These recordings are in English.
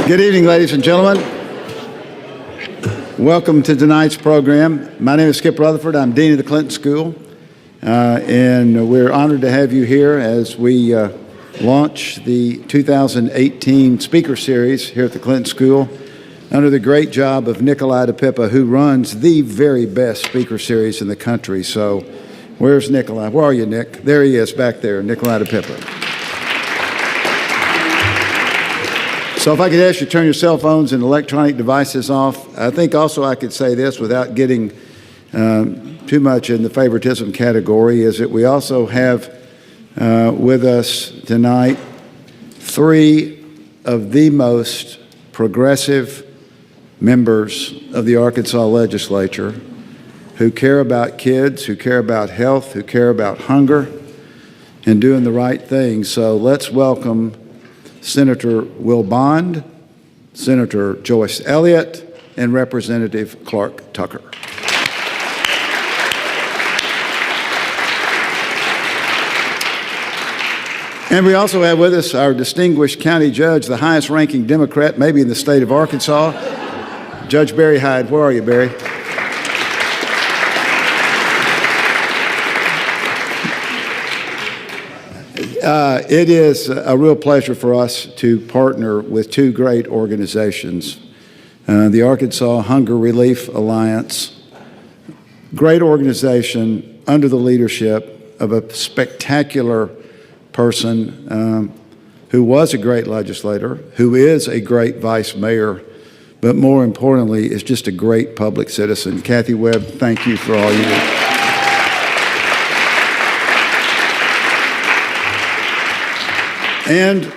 Good evening, ladies and gentlemen. Welcome to tonight's program. My name is Skip Rutherford. I'm Dean of the Clinton School, and we're honored to have you here as we launch the 2018 Speaker Series here at the Clinton School under the great job of Nikolai DePippa, who runs the very best Speaker Series in the country. So where's Nikolai? Where are you, Nick? There he is back there, Nikolai DePippa. So if I could ask you to turn your cell phones and electronic devices off. I think also I could say this without getting too much in the favoritism category, is that we also have with us tonight three of the most progressive members of the Arkansas legislature who care about kids, who care about health, who care about hunger, and doing the right thing. So let's welcome Senator Will Bond, Senator Joyce Elliott, and Representative Clark Tucker. And we also have with us our distinguished county judge, the highest ranking Democrat maybe in the state of Arkansas, Judge Barry Hyde. Where are you, Barry? It is a real pleasure for us to partner with two great organizations, the Arkansas Hunger Relief Alliance, great organization under the leadership of a spectacular person who was a great legislator, who is a great vice mayor, but more importantly is just a great public citizen. Kathy Webb, thank you for all you do. And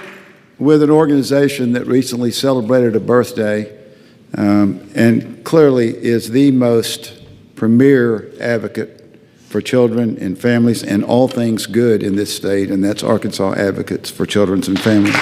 with an organization that recently celebrated a birthday and clearly is the most premier advocate for children and families and all things good in this state, and that's Arkansas Advocates for Children and Families.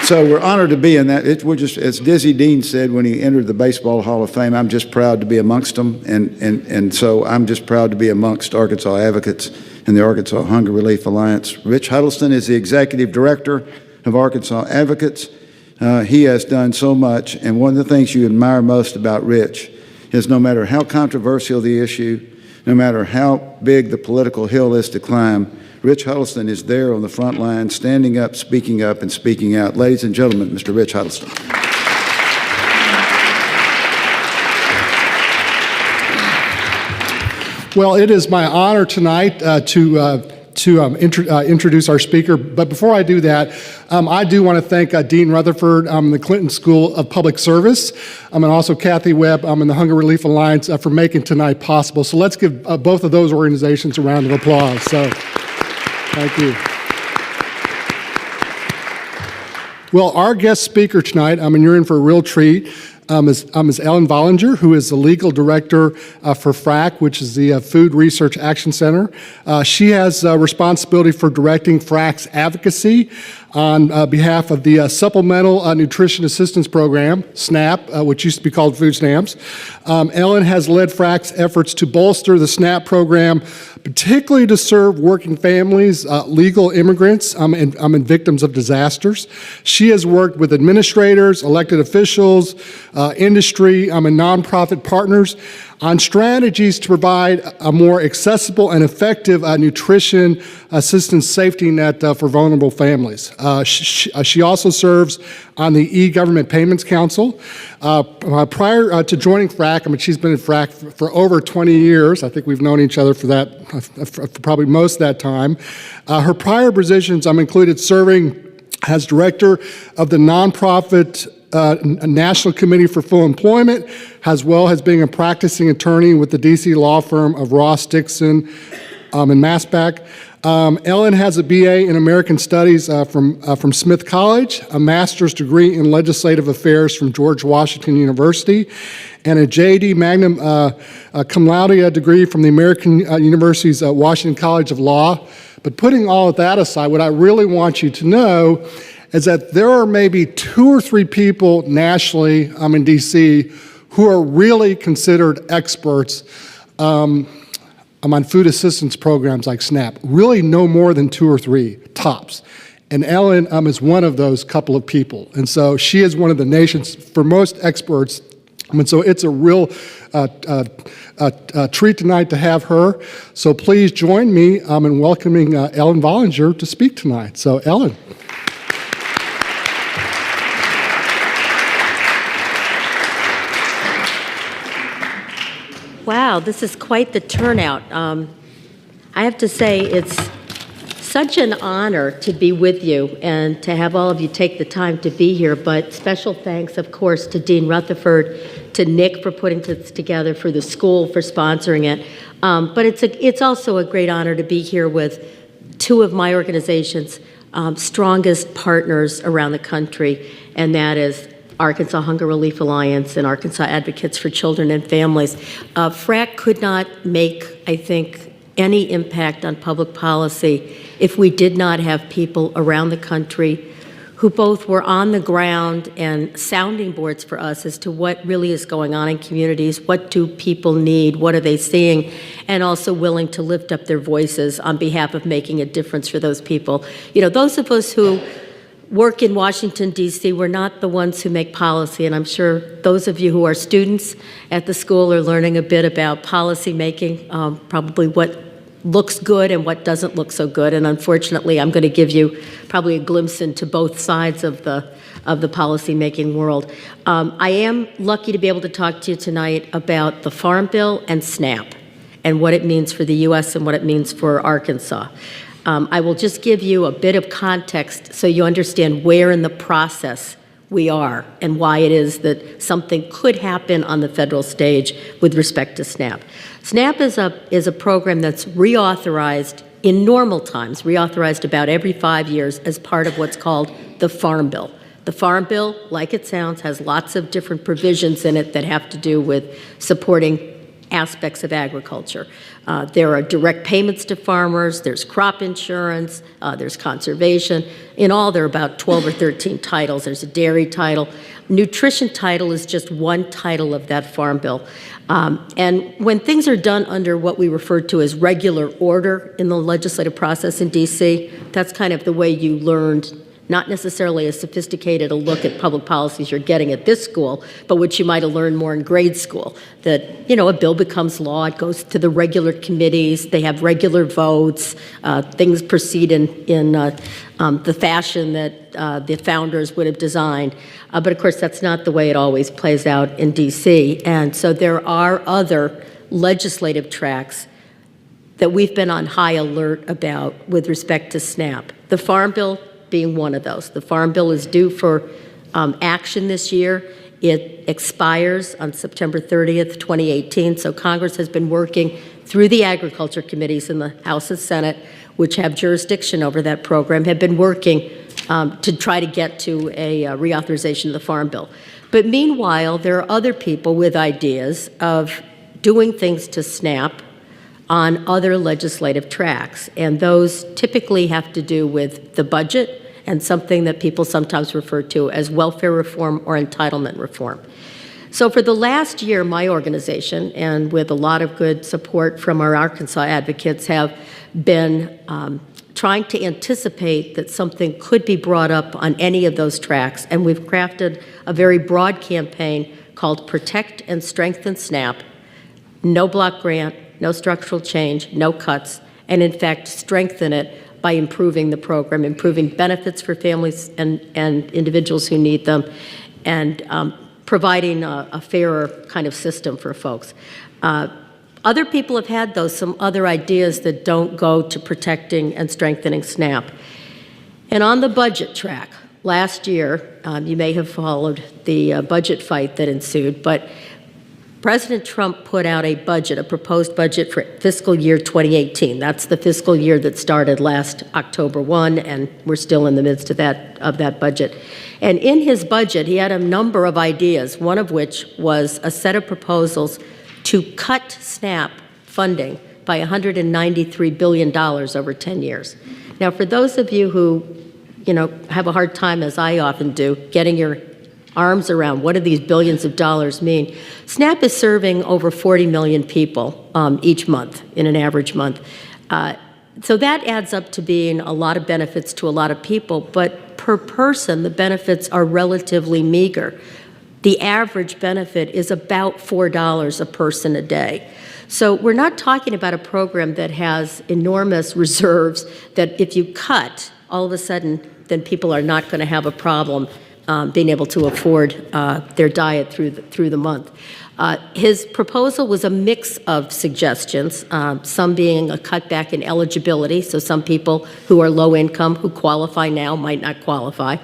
So we're honored to be in that. We're just, as Dizzy Dean said when he entered the Baseball Hall of Fame, I'm just proud to be amongst them, and so I'm just proud to be amongst Arkansas Advocates and the Arkansas Hunger Relief Alliance. Rich Huddleston is the Executive Director of Arkansas Advocates. He has done so much, and one of the things you admire most about Rich is no matter how controversial the issue, no matter how big the political hill is to climb, Rich Huddleston is there on the front line, standing up, and speaking out. Ladies and gentlemen, Mr. Rich Huddleston. Well, it is my honor tonight to introduce our speaker. But before I do that, I do want to thank Dean Rutherford, the Clinton School of Public Service, and also Kathy Webb and the Hunger Relief Alliance for making tonight possible. So let's give both of those organizations a round of applause. So, thank you. Well, our guest speaker tonight, and you're in for a real treat, is EllenVollinger, who is the legal director for FRAC, which is the Food Research Action Center. She has responsibility for directing FRAC's advocacy on behalf of the Supplemental Nutrition Assistance Program, SNAP, which used to be called food stamps. Ellen has led FRAC's efforts to bolster the SNAP program, particularly to serve working families, legal immigrants, and victims of disasters. She has worked with administrators, elected officials, industry, and nonprofit partners on strategies to provide a more accessible and effective nutrition assistance safety net for vulnerable families. She also serves on the eGovernment Payments Council. Prior to joining FRAC, she's been in FRAC for over 20 years. I think we've known each other for that, for probably most of that time. Her prior positions included serving as director of the nonprofit National Committee for Full Employment, as well as being a practicing attorney with the D.C. law firm of Ross Dixon and Masbach. Ellen has a BA in American Studies from Smith College, a master's degree in legislative affairs from George Washington University, and a J.D. Magnum cum laude degree from the American University's Washington College of Law. But putting all of that aside, what I really want you to know is that there are maybe 2 or 3 people nationally in D.C. who are really considered experts on food assistance programs like SNAP. Really no more than 2 or 3, tops. And Ellen is one of those couple of people. And so she is one of the nation's, for most experts, and so it's a real treat tonight to have her. So please join me in welcoming EllenVollinger to speak tonight. So Ellen. Wow, this is quite the turnout. I have to say it's such an honor to be with you and to have all of you take the time to be here, but special thanks, of course, to Dean Rutherford, to Nick for putting this together, for the school for sponsoring it. But it's also a great honor to be here with 2 of my organization's strongest partners around the country, and that is Arkansas Hunger Relief Alliance and Arkansas Advocates for Children and Families. FRAC could not make, I think, any impact on public policy if we did not have people around the country who both were on the ground and sounding boards for us as to what really is going on in communities, what do people need, what are they seeing, and also willing to lift up their voices on behalf of making a difference for those people. You know, those of us who work in Washington, D.C., we're not the ones who make policy, and I'm sure those of you who are students at the school are learning a bit about policy making, probably what looks good and what doesn't look so good, and unfortunately I'm going to give you probably a glimpse into both sides of the policy-making world. I am lucky to be able to talk to you tonight about the Farm Bill and SNAP and what it means for the U.S. and what it means for Arkansas. I will just give you a bit of context so you understand where in the process we are and why it is that something could happen on the federal stage with respect to SNAP. SNAP is a program that's reauthorized in normal times, reauthorized about every 5 years as part of what's called the Farm Bill. The Farm Bill, like it sounds, has lots of different provisions in it that have to do with supporting aspects of agriculture. There are direct payments to farmers, there's crop insurance, there's conservation. In all, there are about 12 or 13 titles. There's a dairy title. Nutrition title is just one title of that Farm Bill. And when things are done under what we refer to as regular order in the legislative process in D.C., that's kind of the way you learned not necessarily as sophisticated a look at public policies you're getting at this school, but which you might have learned more in grade school. That, you know, a bill becomes law, it goes to the regular committees, they have regular votes, things proceed in the fashion that the founders would have designed. But of course, that's not the way it always plays out in D.C. And so there are other legislative tracks that we've been on high alert about with respect to SNAP. The Farm Bill being one of those. The Farm Bill is due for action this year. It expires on September 30th, 2018, so Congress has been working through the agriculture committees in the House and Senate, which have jurisdiction over that program, have been working to try to get to a reauthorization of the Farm Bill. But meanwhile, there are other people with ideas of doing things to SNAP on other legislative tracks, and those typically have to do with the budget and something that people sometimes refer to as welfare reform or entitlement reform. So for the last year, my organization, and with a lot of good support from our Arkansas advocates, have been trying to anticipate that something could be brought up on any of those tracks, and we've crafted a very broad campaign called Protect and Strengthen SNAP, no block grant, no structural change, no cuts, and in fact strengthen it by improving the program, improving benefits for families and individuals who need them, and providing a fairer kind of system for folks. Other people have had, though, some other ideas that don't go to protecting and strengthening SNAP. And on the budget track, last year, you may have followed the budget fight that ensued, but President Trump put out a budget, a proposed budget for fiscal year 2018. That's the fiscal year that started last October 1, and we're still in the midst of that budget. And in his budget, he had a number of ideas, one of which was a set of proposals to cut SNAP funding by $193 billion over 10 years. Now, for those of you who, have a hard time, as I often do, getting your arms around what do these billions of dollars mean. SNAP is serving over 40 million people each month, in an average month. So that adds up to being a lot of benefits to a lot of people, but per person, the benefits are relatively meager. The average benefit is about $4 a person a day. So we're not talking about a program that has enormous reserves that if you cut, all of a sudden, then people are not going to have a problem being able to afford their diet through the month. His proposal was a mix of suggestions, some being a cutback in eligibility, so some people who are low income who qualify now might not qualify.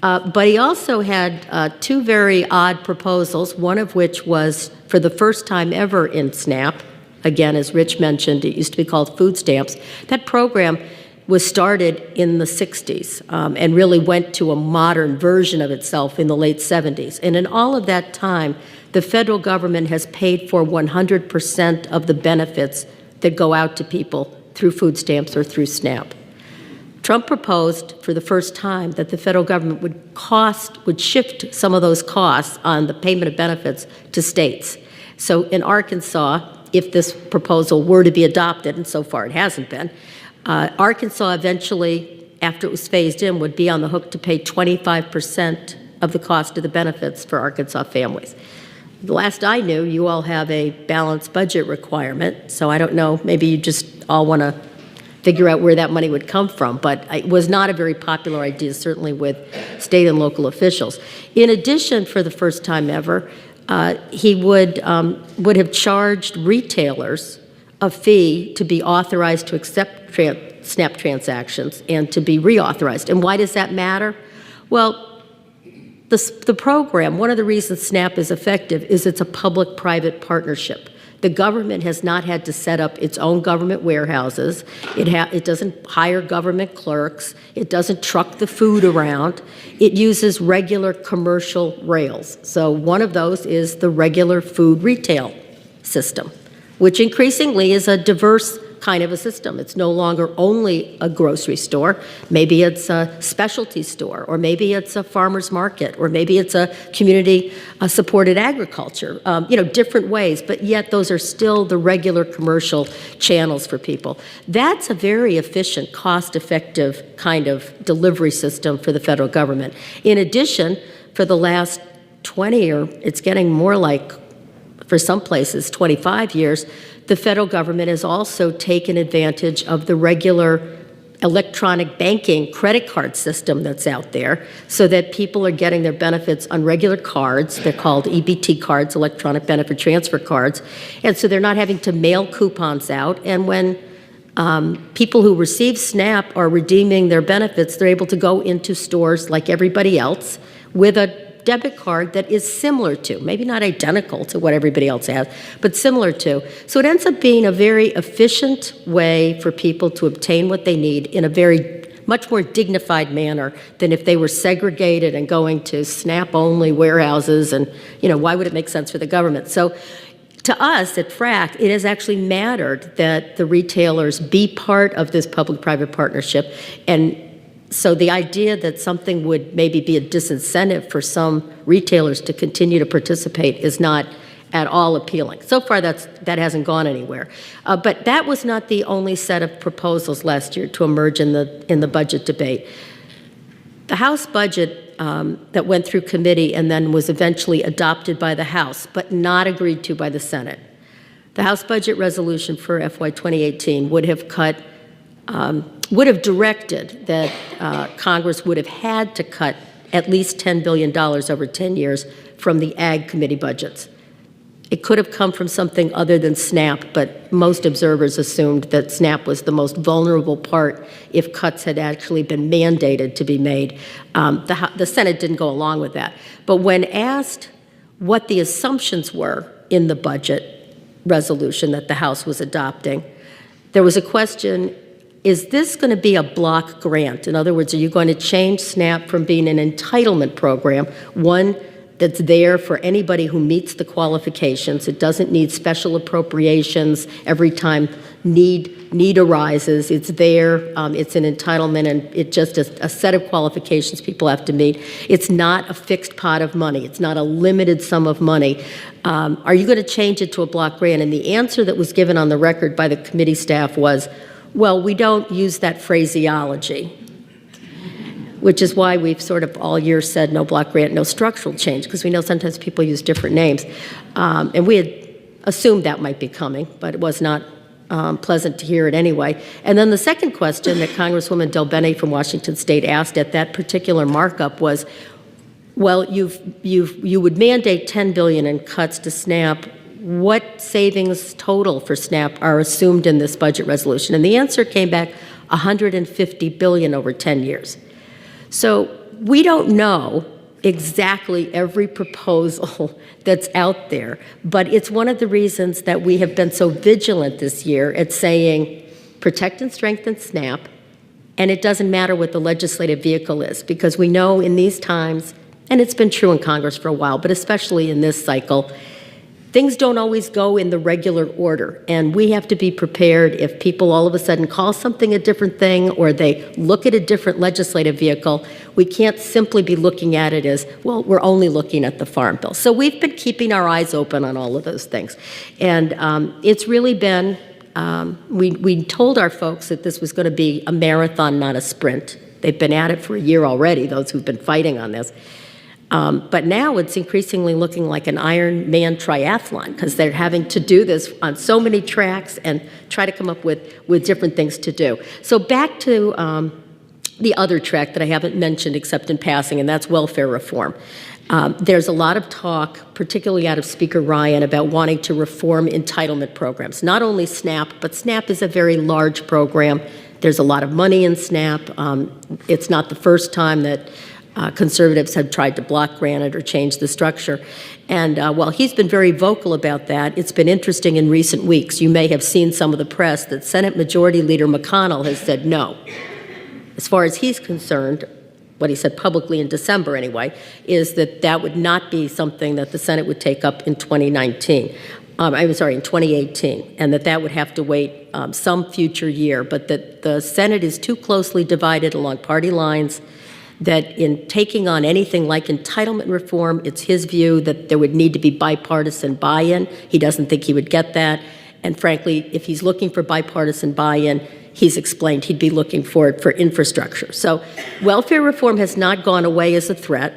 But he also had two very odd proposals, one of which was for the first time ever in SNAP. Again, as Rich mentioned, it used to be called food stamps. That program was started in the 60s and really went to a modern version of itself in the late 70s. And in all of that time, the federal government has paid for 100% of the benefits that go out to people through food stamps or through SNAP. Trump proposed for the first time that the federal government would shift some of those costs on the payment of benefits to states. So in Arkansas, if this proposal were to be adopted, and so far it hasn't been, Arkansas eventually, after it was phased in, would be on the hook to pay 25% of the cost of the benefits for Arkansas families. The last I knew, you all have a balanced budget requirement, so I don't know, maybe you just all want to figure out where that money would come from, but it was not a very popular idea, certainly with state and local officials. In addition, for the first time ever, he would have charged retailers a fee to be authorized to accept SNAP transactions and to be reauthorized. And why does that matter? Well, the program, one of the reasons SNAP is effective is it's a public-private partnership. The government has not had to set up its own government warehouses. It doesn't hire government clerks. It doesn't truck the food around. It uses regular commercial rails. So one of those is the regular food retail system, which increasingly is a diverse kind of a system. It's no longer only a grocery store. Maybe it's a specialty store, or maybe it's a farmer's market, or maybe it's a community supported agriculture, different ways, but yet those are still the regular commercial channels for people. That's a very efficient, cost-effective kind of delivery system for the federal government. In addition, for the last 20, or it's getting more like, for some places, 25 years, the federal government has also taken advantage of the regular electronic banking credit card system that's out there so that people are getting their benefits on regular cards. They're called EBT cards, electronic benefit transfer cards. And so they're not having to mail coupons out. And when people who receive SNAP are redeeming their benefits, they're able to go into stores like everybody else with a debit card that is similar to, maybe not identical to what everybody else has, but similar to. So it ends up being a very efficient way for people to obtain what they need in a very much more dignified manner than if they were segregated and going to SNAP-only warehouses, and why would it make sense for the government? So to us at FRAC, it has actually mattered that the retailers be part of this public-private partnership. And so the idea that something would maybe be a disincentive for some retailers to continue to participate is not at all appealing. So far, that hasn't gone anywhere. But that was not the only set of proposals last year to emerge in the budget debate. The House budget that went through committee and then was eventually adopted by the House, but not agreed to by the Senate. The House budget resolution for FY 2018 would have directed that Congress would have had to cut at least $10 billion over 10 years from the Ag Committee budgets. It could have come from something other than SNAP, but most observers assumed that SNAP was the most vulnerable part if cuts had actually been mandated to be made. The Senate didn't go along with that. But when asked what the assumptions were in the budget resolution that the House was adopting, there was a question, is this going to be a block grant? In other words, are you going to change SNAP from being an entitlement program, one that's there for anybody who meets the qualifications? It doesn't need special appropriations every time need arises. It's there. It's an entitlement, and it's just a set of qualifications people have to meet. It's not a fixed pot of money. It's not a limited sum of money. Are you going to change it to a block grant? And the answer that was given on the record by the committee staff was, well, we don't use that phraseology, which is why we've sort of all year said no block grant, no structural change, because we know sometimes people use different names. And we had assumed that might be coming, but it was not pleasant to hear it anyway. And then the second question that Congresswoman Del Bene from Washington State asked at that particular markup was, well, you would mandate $10 billion in cuts to SNAP. What savings total for SNAP are assumed in this budget resolution? And the answer came back $150 billion over 10 years. So we don't know exactly every proposal that's out there, but it's one of the reasons that we have been so vigilant this year at saying protect and strengthen SNAP, and it doesn't matter what the legislative vehicle is, because we know in these times, and it's been true in Congress for a while, but especially in this cycle, things don't always go in the regular order, and we have to be prepared if people all of a sudden call something a different thing or they look at a different legislative vehicle. We can't simply be looking at it as, well, we're only looking at the Farm Bill. So we've been keeping our eyes open on all of those things. And it's really been, we told our folks that this was going to be a marathon, not a sprint. They've been at it for a year already, those who've been fighting on this. But now it's increasingly looking like an Ironman triathlon, because they're having to do this on so many tracks and try to come up with different things to do. So back to the other track that I haven't mentioned except in passing, and that's welfare reform. There's a lot of talk, particularly out of Speaker Ryan, about wanting to reform entitlement programs. Not only SNAP, but SNAP is a very large program. There's a lot of money in SNAP. It's not the first time that conservatives have tried to block grant it or change the structure. And while he's been very vocal about that, it's been interesting in recent weeks. You may have seen some of the press that Senate Majority Leader McConnell has said no. As far as he's concerned, what he said publicly in December anyway, is that that would not be something that the Senate would take up in 2019. I'm sorry, in 2018, and that would have to wait some future year, but that the Senate is too closely divided along party lines, that in taking on anything like entitlement reform, it's his view that there would need to be bipartisan buy-in. He doesn't think he would get that. And frankly, if he's looking for bipartisan buy-in, he's explained he'd be looking for it for infrastructure. So welfare reform has not gone away as a threat.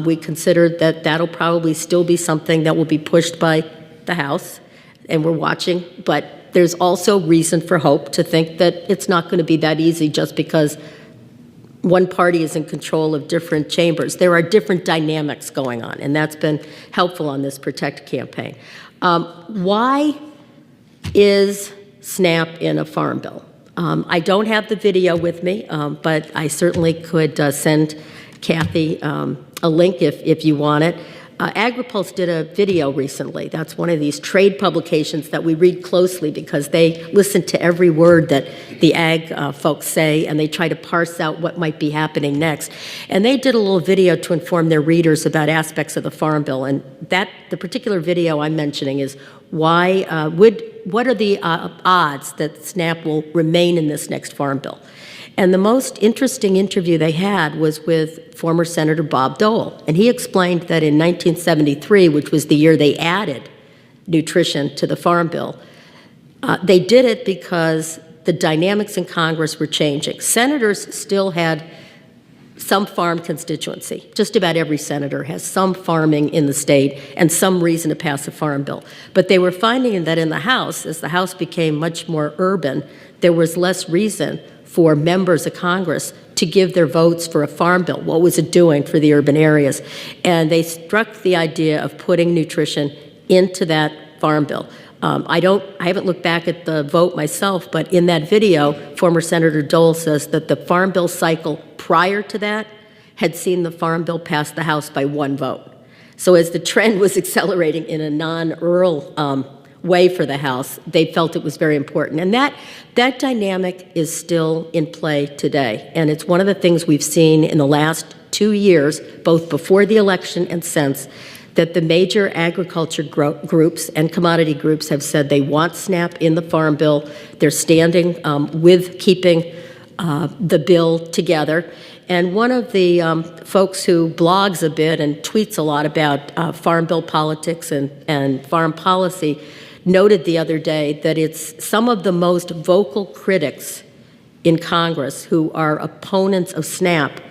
We consider that that'll probably still be something that will be pushed by the House, and we're watching. But there's also reason for hope to think that it's not going to be that easy just because one party is in control of different chambers. There are different dynamics going on, and that's been helpful on this Protect campaign. Why is SNAP in a Farm Bill? I don't have the video with me, but I certainly could send Kathy a link if you want it. AgriPulse did a video recently. That's one of these trade publications that we read closely because they listen to every word that the ag folks say, and they try to parse out what might be happening next. And they did a little video to inform their readers about aspects of the Farm Bill. And the particular video I'm mentioning is what are the odds that SNAP will remain in this next Farm Bill? And the most interesting interview they had was with former Senator Bob Dole. And he explained that in 1973, which was the year they added nutrition to the Farm Bill, they did it because the dynamics in Congress were changing. Senators still had some farm constituency. Just about every senator has some farming in the state and some reason to pass a Farm Bill. But they were finding that in the House, as the House became much more urban, there was less reason for members of Congress to give their votes for a Farm Bill. What was it doing for the urban areas? And they struck the idea of putting nutrition into that Farm Bill. I haven't looked back at the vote myself, but in that video, former Senator Dole says that the Farm Bill cycle prior to that had seen the Farm Bill pass the House by one vote. So as the trend was accelerating in a non-rural way for the House, they felt it was very important. And that dynamic is still in play today. And it's one of the things we've seen in the last 2 years, both before the election and since, that the major agriculture groups and commodity groups have said they want SNAP in the Farm Bill. They're standing with keeping the bill together. And one of the folks who blogs a bit and tweets a lot about Farm Bill politics and farm policy noted the other day that it's some of the most vocal critics in Congress who are opponents of SNAP.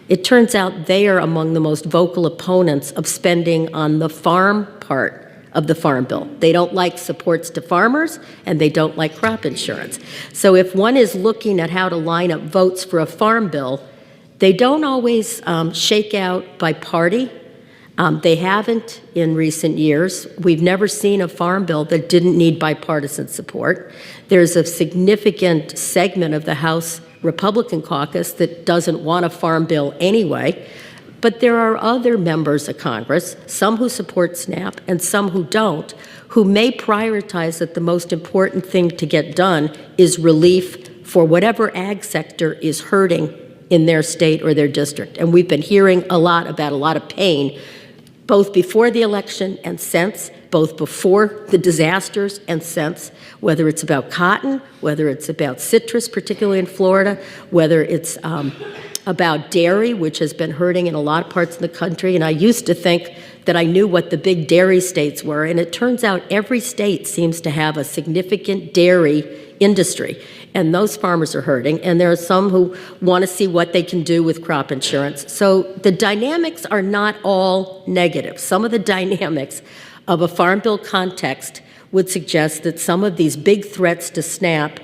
It turns out they are among the most vocal opponents of spending on the farm part of the Farm Bill. They don't like supports to farmers, and they don't like crop insurance. So if one is looking at how to line up votes for a Farm Bill, they don't always shake out by party. They haven't in recent years. We've never seen a Farm Bill that didn't need bipartisan support. There's a significant segment of the House Republican caucus that doesn't want a Farm Bill anyway. But there are other members of Congress, some who support SNAP and some who don't, who may prioritize that the most important thing to get done is relief for whatever ag sector is hurting in their state or their district. And we've been hearing a lot about a lot of pain, both before the election and since, both before the disasters and since, whether it's about cotton, whether it's about citrus, particularly in Florida, whether it's about dairy, which has been hurting in a lot of parts of the country. And I used to think that I knew what the big dairy states were, and it turns out every state seems to have a significant dairy industry. And those farmers are hurting, and there are some who want to see what they can do with crop insurance. So the dynamics are not all negative. Some of the dynamics of a Farm Bill context would suggest that some of these big threats to SNAP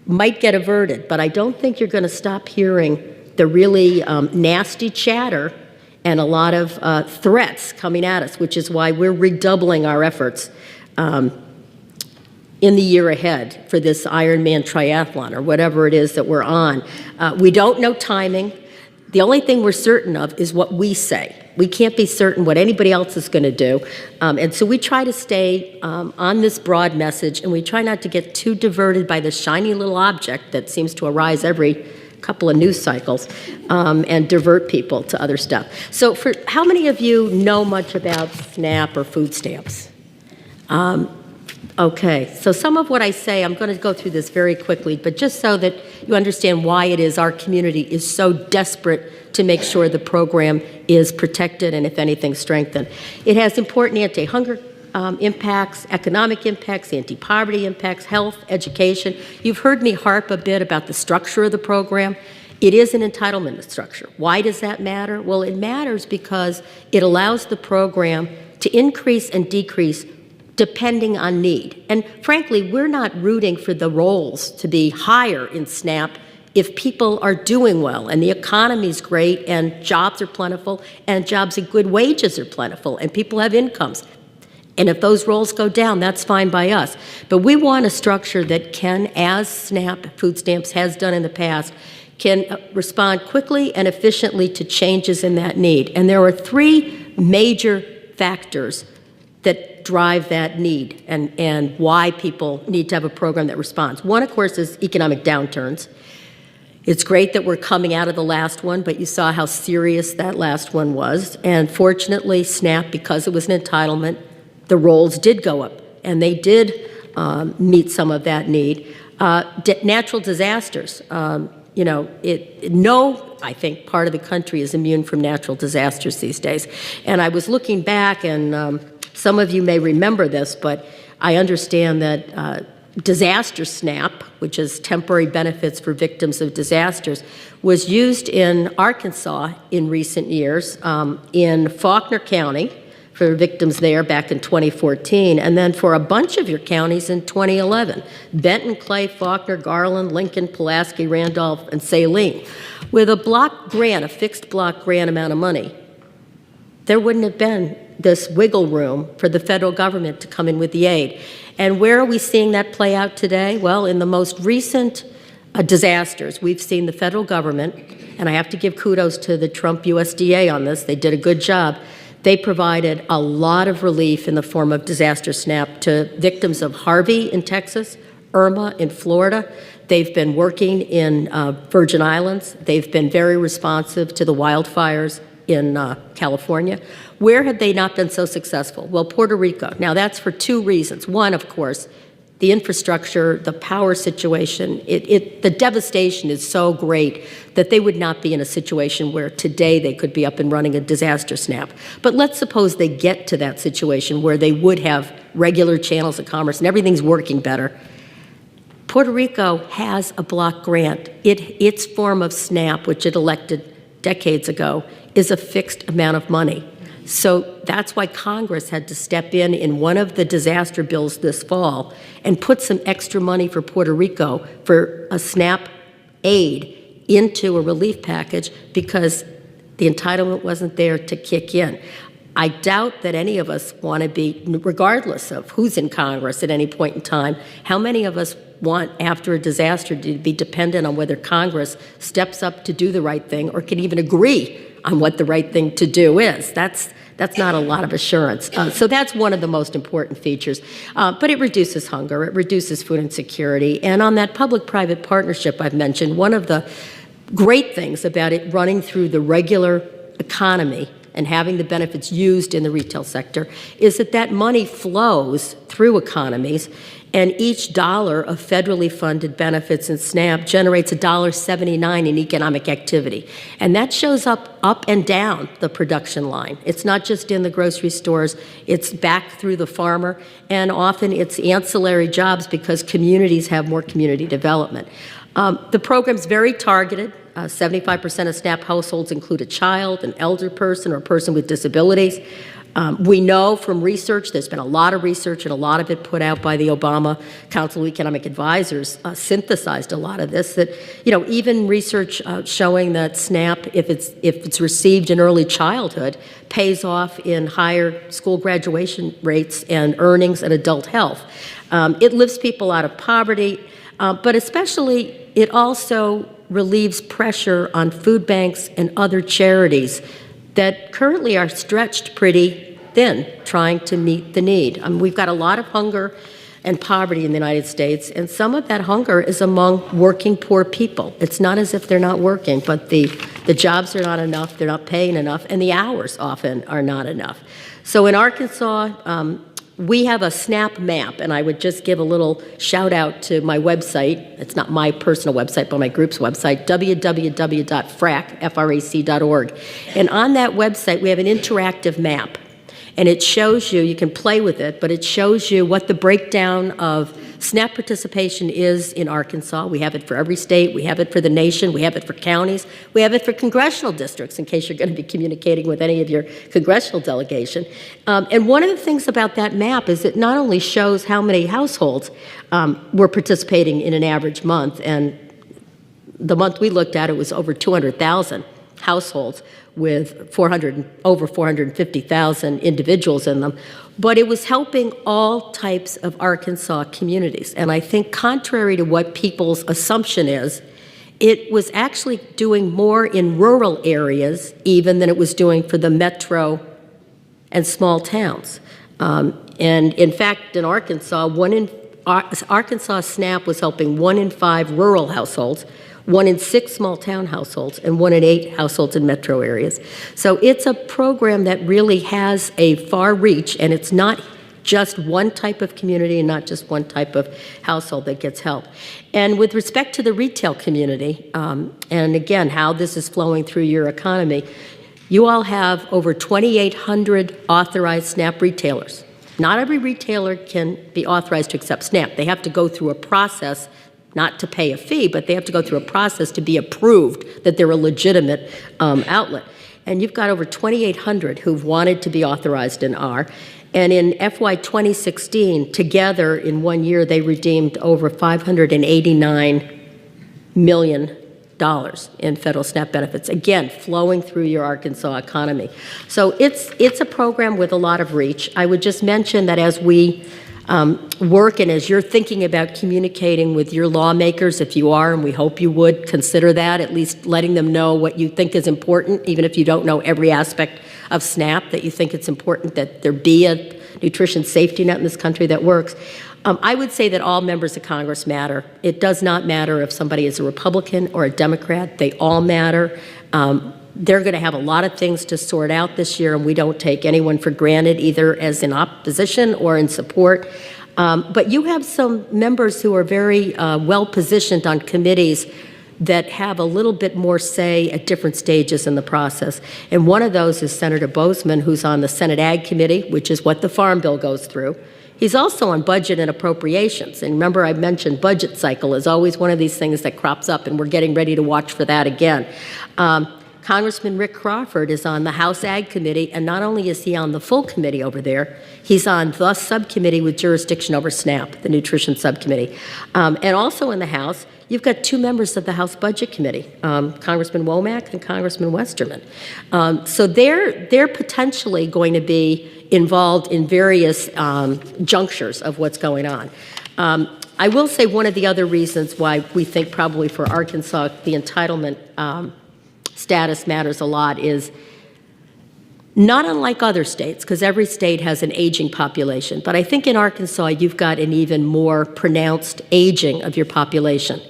might get averted, but I don't think you're going to stop hearing the really nasty chatter and a lot of threats coming at us, which is why we're redoubling our efforts in the year ahead for this Ironman triathlon or whatever it is that we're on. We don't know timing. The only thing we're certain of is what we say. We can't be certain what anybody else is going to do. And so we try to stay on this broad message, and we try not to get too diverted by the shiny little object that seems to arise every couple of news cycles and divert people to other stuff. So for how many of you know much about SNAP or food stamps? Okay, so some of what I say, I'm going to go through this very quickly, but just so that you understand why it is our community is so desperate to make sure the program is protected and, if anything, strengthened. It has important anti-hunger impacts, economic impacts, anti-poverty impacts, health, education. You've heard me harp a bit about the structure of the program. It is an entitlement structure. Why does that matter? Well, it matters because it allows the program to increase and decrease depending on need. And frankly, we're not rooting for the rolls to be higher in SNAP if people are doing well and the economy's great and jobs are plentiful and jobs and good wages are plentiful and people have incomes. And if those rolls go down, that's fine by us. But we want a structure that can, as SNAP, food stamps, has done in the past, can respond quickly and efficiently to changes in that need. And there are three major factors that drive that need and why people need to have a program that responds. One, of course, is economic downturns. It's great that we're coming out of the last one, but you saw how serious that last one was. And fortunately, SNAP, because it was an entitlement, the rolls did go up, and they did meet some of that need. Natural disasters. I think part of the country is immune from natural disasters these days. And I was looking back, and some of you may remember this, but I understand that disaster SNAP, which is temporary benefits for victims of disasters, was used in Arkansas in recent years, in Faulkner County, for victims there back in 2014, and then for a bunch of your counties in 2011, Benton, Clay, Faulkner, Garland, Lincoln, Pulaski, Randolph, and Saline. With a block grant, a fixed block grant amount of money, there wouldn't have been this wiggle room for the federal government to come in with the aid. And where are we seeing that play out today? Well, in the most recent disasters, we've seen the federal government, and I have to give kudos to the Trump USDA on this, they did a good job. They provided a lot of relief in the form of disaster SNAP to victims of Harvey in Texas, Irma in Florida. They've been working in Virgin Islands. They've been very responsive to the wildfires in California. Where have they not been so successful? Well, Puerto Rico. Now, that's for two reasons. One, of course, the infrastructure, the power situation, the devastation is so great that they would not be in a situation where today they could be up and running a disaster SNAP. But let's suppose they get to that situation where they would have regular channels of commerce and everything's working better. Puerto Rico has a block grant. Its form of SNAP, which it elected decades ago, is a fixed amount of money. So that's why Congress had to step in one of the disaster bills this fall and put some extra money for Puerto Rico for a SNAP aid into a relief package because the entitlement wasn't there to kick in. I doubt that any of us want to be, regardless of who's in Congress at any point in time, how many of us want, after a disaster, to be dependent on whether Congress steps up to do the right thing or can even agree on what the right thing to do is. That's not a lot of assurance. So that's one of the most important features. But it reduces hunger, it reduces food insecurity, and on that public-private partnership I've mentioned, one of the great things about it running through the regular economy and having the benefits used in the retail sector is that money flows through economies, and each dollar of federally funded benefits in SNAP generates $1.79 in economic activity. And that shows up and down the production line. It's not just in the grocery stores, it's back through the farmer, and often it's ancillary jobs because communities have more community development. The program's very targeted. 75% of SNAP households include a child, an elder person, or a person with disabilities. We know from research, there's been a lot of research and a lot of it put out by the Obama Council of Economic Advisors, synthesized a lot of this, that, even research showing that SNAP, if it's received in early childhood, pays off in higher school graduation rates and earnings and adult health. It lifts people out of poverty, but especially it also relieves pressure on food banks and other charities that currently are stretched pretty thin trying to meet the need. We've got a lot of hunger and poverty in the United States, and some of that hunger is among working poor people. It's not as if they're not working, but the jobs are not enough, they're not paying enough, and the hours often are not enough. So in Arkansas, we have a SNAP map, and I would just give a little shout out to my website. It's not my personal website, but my group's website, www.frac.org. And on that website, we have an interactive map. And it shows you can play with it, but it shows you what the breakdown of SNAP participation is in Arkansas. We have it for every state. We have it for the nation. We have it for counties. We have it for congressional districts, in case you're going to be communicating with any of your congressional delegation. And one of the things about that map is it not only shows how many households were participating in an average month, and the month we looked at, it was over 200,000 households with over 450,000 individuals in them, but it was helping all types of Arkansas communities. And I think contrary to what people's assumption is, it was actually doing more in rural areas even than it was doing for the metro and small towns. And in fact, in Arkansas, Arkansas SNAP was helping 1 in 5 rural households, 1 in 6 small town households, and 1 in 8 households in metro areas. So it's a program that really has a far reach, and it's not just one type of community and not just one type of household that gets help. And with respect to the retail community, and again, how this is flowing through your economy, you all have over 2,800 authorized SNAP retailers. Not every retailer can be authorized to accept SNAP. They have to go through a process, not to pay a fee, but they have to go through a process to be approved that they're a legitimate outlet. And you've got over 2,800 who've wanted to be authorized and are. And in FY 2016, together in 1 year, they redeemed over $589 million in federal SNAP benefits, again, flowing through your Arkansas economy. So it's a program with a lot of reach. I would just mention that as we work and as you're thinking about communicating with your lawmakers, if you are, and we hope you would consider that, at least letting them know what you think is important, even if you don't know every aspect of SNAP, that you think it's important that there be a nutrition safety net in this country that works. I would say that all members of Congress matter. It does not matter if somebody is a Republican or a Democrat. They all matter. They're going to have a lot of things to sort out this year, and we don't take anyone for granted, either as in opposition or in support. But you have some members who are very well-positioned on committees that have a little bit more say at different stages in the process. And one of those is Senator Bozeman, who's on the Senate Ag Committee, which is what the Farm Bill goes through. He's also on Budget and Appropriations. And remember, I mentioned budget cycle is always one of these things that crops up, and we're getting ready to watch for that again. Congressman Rick Crawford is on the House Ag Committee, and not only is he on the full committee over there, he's on the subcommittee with jurisdiction over SNAP, the Nutrition Subcommittee. And also in the House, you've got two members of the House Budget Committee, Congressman Womack and Congressman Westerman. So they're potentially going to be involved in various junctures of what's going on. I will say one of the other reasons why we think probably for Arkansas the entitlement status matters a lot is not unlike other states, because every state has an aging population. But I think in Arkansas, you've got an even more pronounced aging of your population.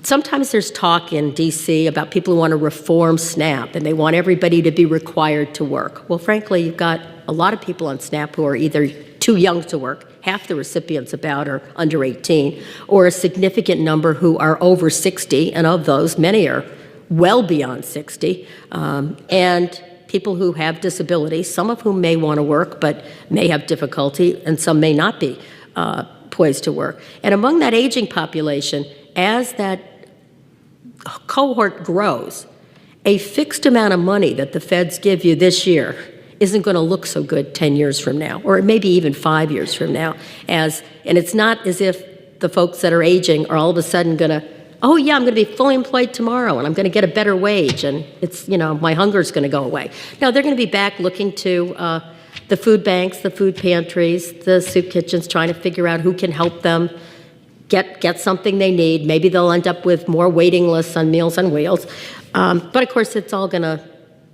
Sometimes there's talk in D.C. about people who want to reform SNAP, and they want everybody to be required to work. Well, frankly, you've got a lot of people on SNAP who are either too young to work, half the recipients about are under 18, or a significant number who are over 60, and of those, many are well beyond 60, and people who have disabilities, some of whom may want to work but may have difficulty, and some may not be poised to work. And among that aging population, as that cohort grows, a fixed amount of money that the feds give you this year isn't going to look so good 10 years from now, or maybe even 5 years from now. And it's not as if the folks that are aging are all of a sudden going to, oh yeah, I'm going to be fully employed tomorrow and I'm going to get a better wage and it's, my hunger's going to go away. No, they're going to be back looking to the food banks, the food pantries, the soup kitchens, trying to figure out who can help them get something they need. Maybe they'll end up with more waiting lists on Meals on Wheels. But of course, it's all going to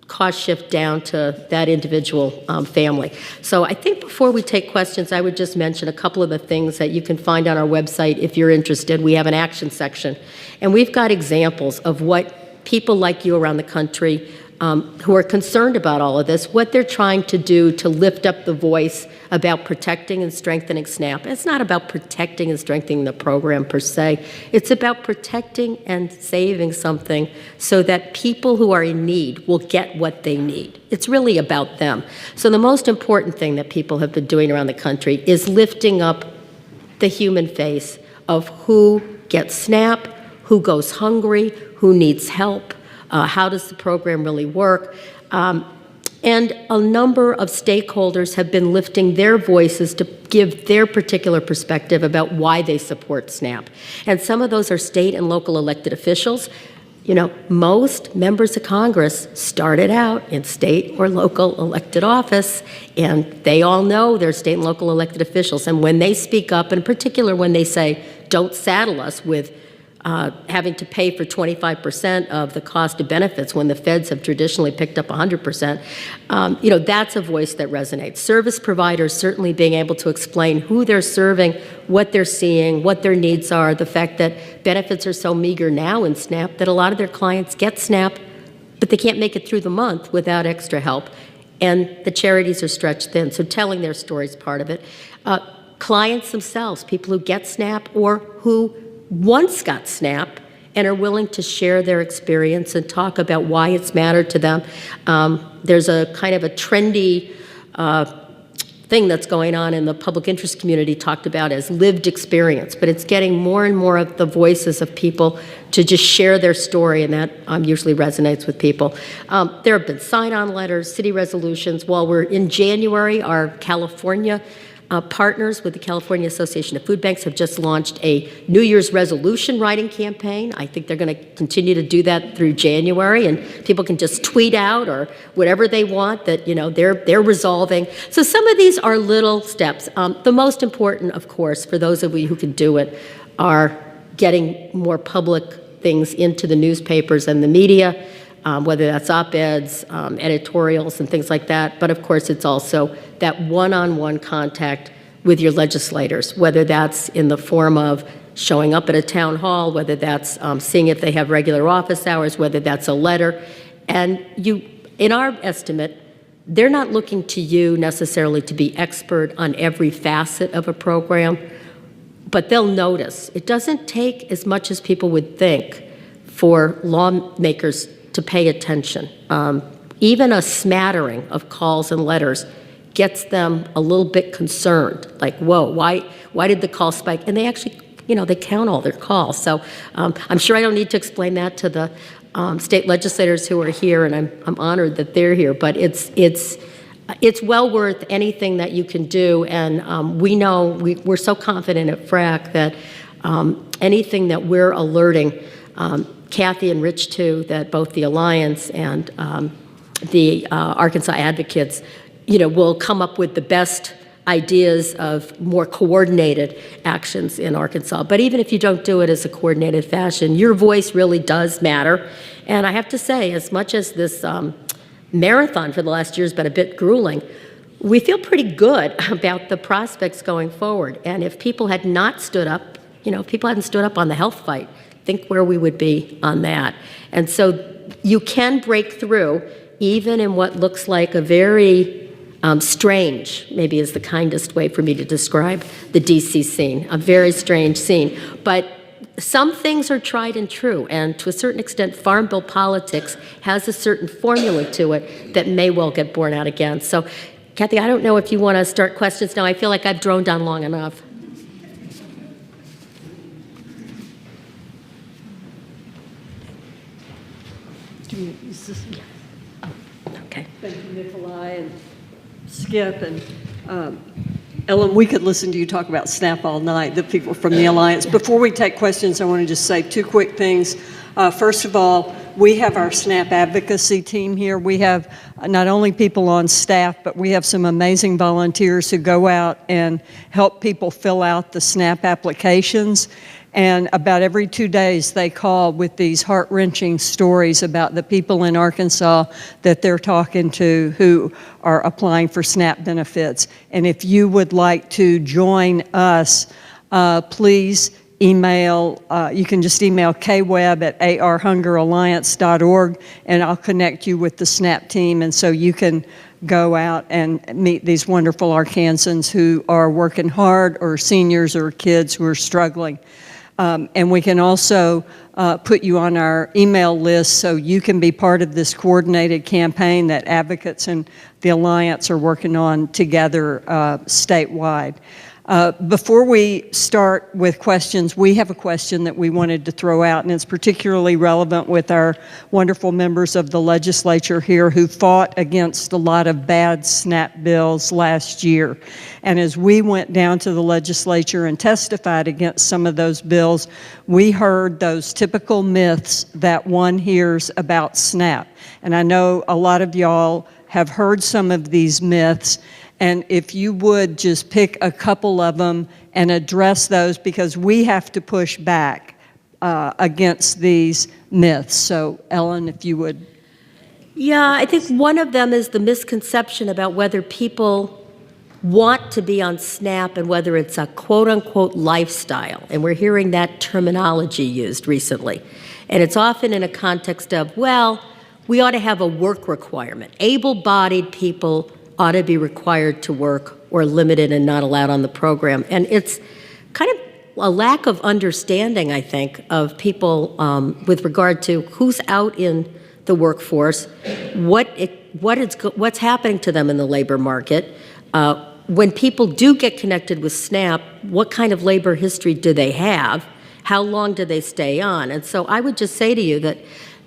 cost shift down to that individual family. So I think before we take questions, I would just mention a couple of the things that you can find on our website if you're interested. We have an action section, and we've got examples of what people like you around the country who are concerned about all of this, what they're trying to do to lift up the voice about protecting and strengthening SNAP. It's not about protecting and strengthening the program per se. It's about protecting and saving something so that people who are in need will get what they need. It's really about them. So the most important thing that people have been doing around the country is lifting up the human face of who gets SNAP, who goes hungry, who needs help, how does the program really work? And a number of stakeholders have been lifting their voices to give their particular perspective about why they support SNAP. And some of those are state and local elected officials. Most members of Congress started out in state or local elected office, and they all know they're state and local elected officials. And when they speak up, in particular when they say, don't saddle us with having to pay for 25% of the cost of benefits when the feds have traditionally picked up 100%, that's a voice that resonates. Service providers certainly being able to explain who they're serving, what they're seeing, what their needs are, the fact that benefits are so meager now in SNAP that a lot of their clients get SNAP, but they can't make it through the month without extra help. And the charities are stretched thin, so telling their story is part of it. Clients themselves, people who get SNAP or who once got SNAP and are willing to share their experience and talk about why it's mattered to them. There's a kind of a trendy thing that's going on in the public interest community talked about as lived experience, but it's getting more and more of the voices of people to just share their story, and that usually resonates with people. There have been sign-on letters, city resolutions. While we're in January, our California partners with the California Association of Food Banks have just launched a New Year's resolution writing campaign. I think they're going to continue to do that through January, and people can just tweet out or whatever they want that they're resolving. So some of these are little steps. The most important, of course, for those of you who can do it, are getting more public things into the newspapers and the media, whether that's op-eds, editorials, and things like that. But of course, it's also that one-on-one contact with your legislators, whether that's in the form of showing up at a town hall, whether that's seeing if they have regular office hours, whether that's a letter. And in our estimate, they're not looking to you necessarily to be expert on every facet of a program, but they'll notice. It doesn't take as much as people would think for lawmakers to pay attention. Even a smattering of calls and letters gets them a little bit concerned, like, whoa, why did the call spike? And they actually, they count all their calls. So I'm sure I don't need to explain that to the state legislators who are here, and I'm honored that they're here, but it's well worth anything that you can do, and we know, we're so confident at FRAC that anything that we're alerting, Kathy and Rich too, that both the Alliance and the Arkansas advocates, will come up with the best ideas of more coordinated actions in Arkansas. But even if you don't do it as a coordinated fashion, your voice really does matter. And I have to say, as much as this marathon for the last year has been a bit grueling, we feel pretty good about the prospects going forward. And if people had not stood up, if people hadn't stood up on the health fight, think where we would be on that. And so you can break through even in what looks like a very strange, maybe is the kindest way for me to describe the DC scene, a very strange scene. But some things are tried and true, and to a certain extent, Farm Bill politics has a certain formula to it that may well get borne out again. So, Kathy, I don't know if you want to start questions now. I feel like I've droned on long enough. Okay. Thank you, Nikolai and Skip and Ellen. We could listen to you talk about SNAP all night, the people from the Alliance. Before we take questions, I want to just say two quick things. First of all, we have our SNAP advocacy team here. We have not only people on staff, but we have some amazing volunteers who go out and help people fill out the SNAP applications. And about every 2 days, they call with these heart-wrenching stories about the people in Arkansas that they're talking to who are applying for SNAP benefits. And if you would like to join us, please email, you can just email kweb@arhungeralliance.org, and I'll connect you with the SNAP team, and so you can go out and meet these wonderful Arkansans who are working hard, or seniors or kids who are struggling. And we can also put you on our email list so you can be part of this coordinated campaign that advocates and the Alliance are working on together statewide. Before we start with questions, we have a question that we wanted to throw out, and it's particularly relevant with our wonderful members of the legislature here who fought against a lot of bad SNAP bills last year. And as we went down to the legislature and testified against some of those bills, we heard those typical myths that one hears about SNAP. And I know a lot of y'all have heard some of these myths, and if you would just pick a couple of them and address those, because we have to push back against these myths. So, Ellen, if you would. Yeah, I think one of them is the misconception about whether people want to be on SNAP and whether it's a quote-unquote lifestyle. And we're hearing that terminology used recently. And it's often in a context of, well, we ought to have a work requirement. Able-bodied people ought to be required to work or limited and not allowed on the program. And it's kind of a lack of understanding, I think, of people with regard to who's out in the workforce, what's happening to them in the labor market. When people do get connected with SNAP, what kind of labor history do they have? How long do they stay on? And so I would just say to you that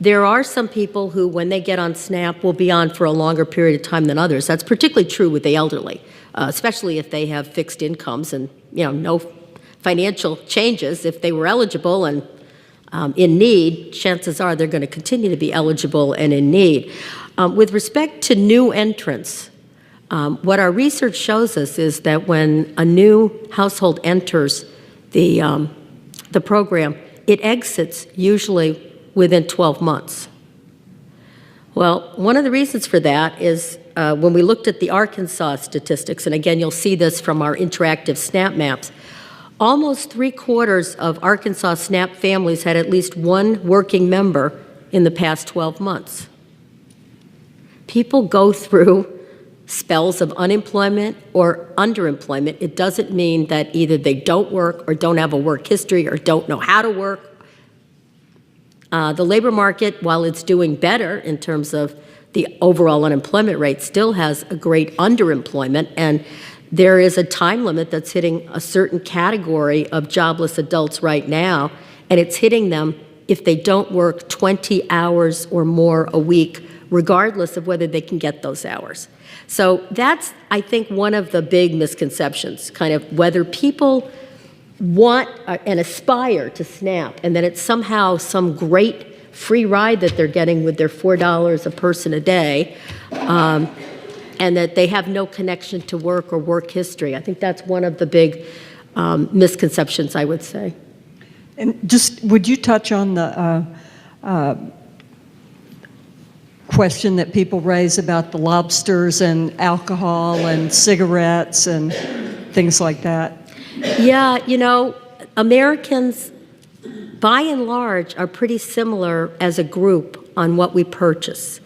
there are some people who, when they get on SNAP, will be on for a longer period of time than others. That's particularly true with the elderly, especially if they have fixed incomes and no financial changes. If they were eligible and in need, chances are they're going to continue to be eligible and in need. With respect to new entrants, what our research shows us is that when a new household enters the program, it exits usually within 12 months. Well, one of the reasons for that is when we looked at the Arkansas statistics, and again, you'll see this from our interactive SNAP maps, Almost 3/4 of Arkansas SNAP families had at least one working member in the past 12 months. People go through spells of unemployment or underemployment. It doesn't mean that either they don't work or don't have a work history or don't know how to work. The labor market, while it's doing better in terms of the overall unemployment rate, still has a great underemployment, and there is a time limit that's hitting a certain category of jobless adults right now, and it's hitting them if they don't work 20 hours or more a week, regardless of whether they can get those hours. So that's, I think, one of the big misconceptions, kind of whether people want and aspire to SNAP, and that it's somehow some great free ride that they're getting with their $4 a person a day, and that they have no connection to work or work history. I think that's one of the big misconceptions, I would say. And just, would you touch on the question that people raise about the lobsters and alcohol and cigarettes and things like that? Yeah, you know, Americans, by and large, are pretty similar as a group on what we purchase.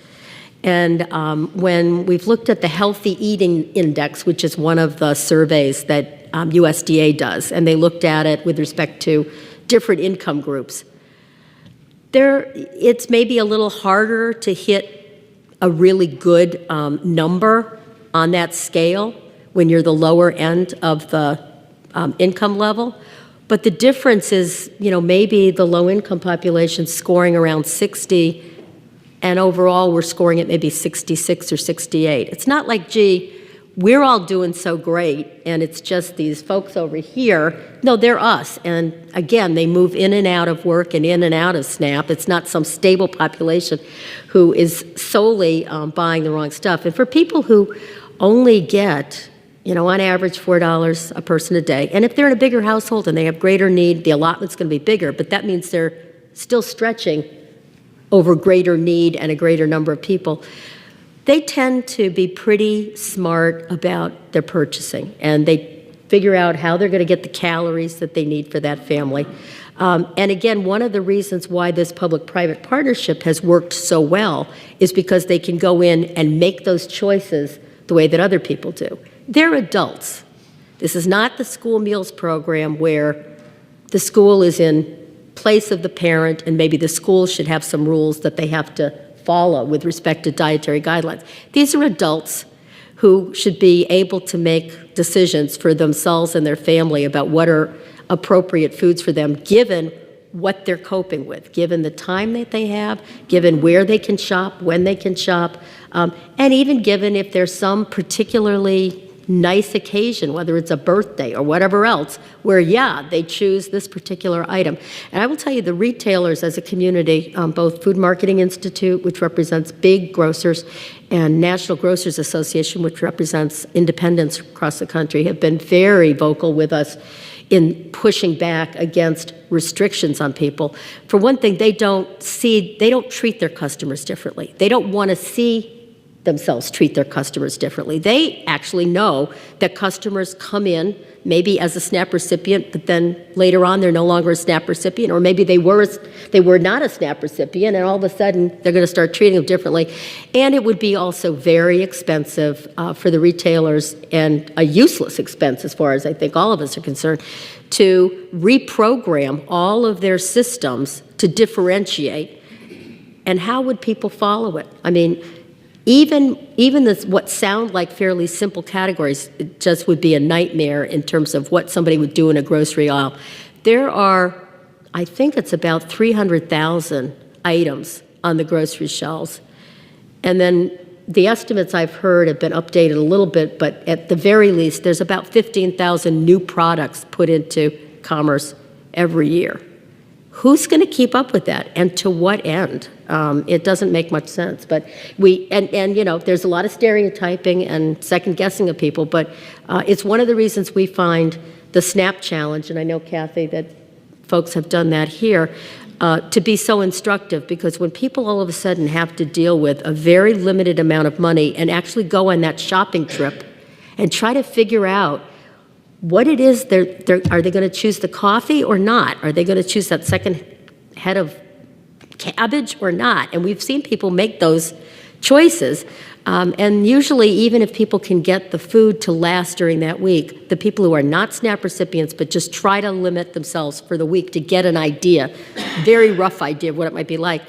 And when we've looked at the Healthy Eating Index, which is one of the surveys that USDA does, and they looked at it with respect to different income groups, it's maybe a little harder to hit a really good number on that scale when you're the lower end of the income level. But the difference is, you know, maybe the low-income population scoring around 60, and overall we're scoring at maybe 66 or 68. It's not like, gee, we're all doing so great, and it's just these folks over here. No, they're us. And again, they move in and out of work and in and out of SNAP. It's not some stable population who is solely buying the wrong stuff. And for people who only get, you know, on average $4 a person a day, and if they're in a bigger household and they have greater need, the allotment's going to be bigger, but that means they're still stretching over greater need and a greater number of people. They tend to be pretty smart about their purchasing, and they figure out how they're going to get the calories that they need for that family. And again, one of the reasons why this public-private partnership has worked so well is because they can go in and make those choices the way that other people do. They're adults. This is not the school meals program where the school is in place of the parent, and maybe the school should have some rules that they have to follow with respect to dietary guidelines. These are adults who should be able to make decisions for themselves and their family about what are appropriate foods for them, given what they're coping with, given the time that they have, given where they can shop, when they can shop, and even given if there's some particularly nice occasion, whether it's a birthday or whatever else, where, yeah, they choose this particular item. And I will tell you, the retailers as a community, both Food Marketing Institute, which represents big grocers, and National Grocers Association, which represents independents across the country, have been very vocal with us in pushing back against restrictions on people. For one thing, they don't treat their customers differently. They don't want to see themselves treat their customers differently. They actually know that customers come in maybe as a SNAP recipient, but then later on they're no longer a SNAP recipient, or maybe they were not a SNAP recipient, and all of a sudden they're going to start treating them differently. And it would be also very expensive for the retailers, and a useless expense as far as I think all of us are concerned, to reprogram all of their systems to differentiate. And how would people follow it? I mean, even this, what sound like fairly simple categories, it just would be a nightmare in terms of what somebody would do in a grocery aisle. There are, I think it's about 300,000 items on the grocery shelves. And then the estimates I've heard have been updated a little bit, but at the very least, there's about 15,000 new products put into commerce every year. Who's going to keep up with that, and to what end? It doesn't make much sense. But and you know, there's a lot of stereotyping and second guessing of people, but it's one of the reasons we find the SNAP challenge, and I know, Kathy, that folks have done that here, to be so instructive, because when people all of a sudden have to deal with a very limited amount of money and actually go on that shopping trip and try to figure out what it is, are they going to choose the coffee or not? Are they going to choose that second head of cabbage or not? And we've seen people make those choices. And usually, even if people can get the food to last during that week, the people who are not SNAP recipients but just try to limit themselves for the week to get an idea, very rough idea of what it might be like,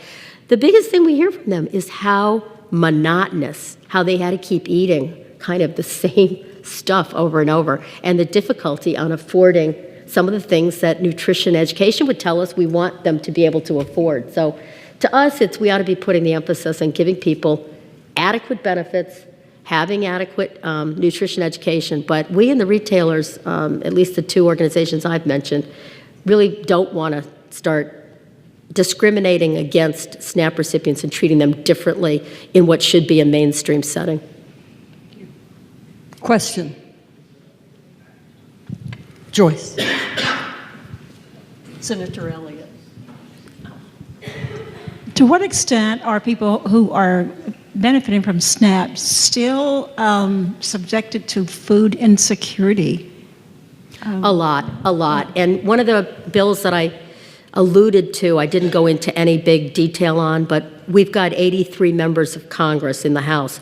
the biggest thing we hear from them is how monotonous, how they had to keep eating kind of the same stuff over and over, and the difficulty on affording some of the things that nutrition education would tell us we want them to be able to afford. So to us, we ought to be putting the emphasis on giving people adequate benefits, having adequate nutrition education, but we and the retailers, at least the two organizations I've mentioned, really don't want to start discriminating against SNAP recipients and treating them differently in what should be a mainstream setting. Question. Joyce. Senator Elliott. To what extent are people who are benefiting from SNAP still subjected to food insecurity? A lot. And one of the bills that I alluded to, I didn't go into any big detail on, but we've got 83 members of Congress in the House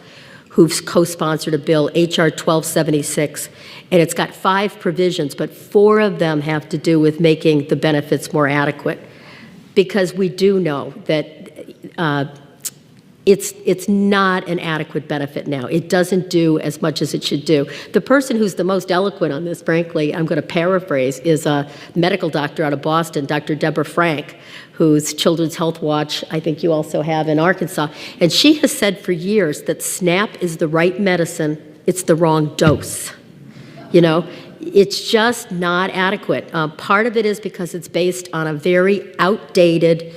who've co-sponsored a bill, H.R. 1276, and it's got 5 provisions, but 4 of them have to do with making the benefits more adequate, because we do know that it's not an adequate benefit now. It doesn't do as much as it should do. The person who's the most eloquent on this, frankly, I'm going to paraphrase, is a medical doctor out of Boston, Dr. Deborah Frank, whose Children's Health Watch I think you also have in Arkansas. And she has said for years that SNAP is the right medicine, it's the wrong dose. You know, it's just not adequate. Part of it is because it's based on a very outdated,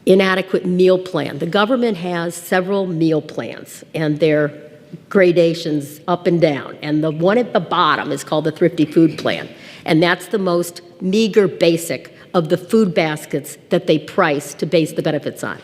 inadequate meal plan. The government has several meal plans, and they're gradations up and down. And the one at the bottom is called the Thrifty Food Plan. And that's the most meager basic of the food baskets that they price to base the benefits on.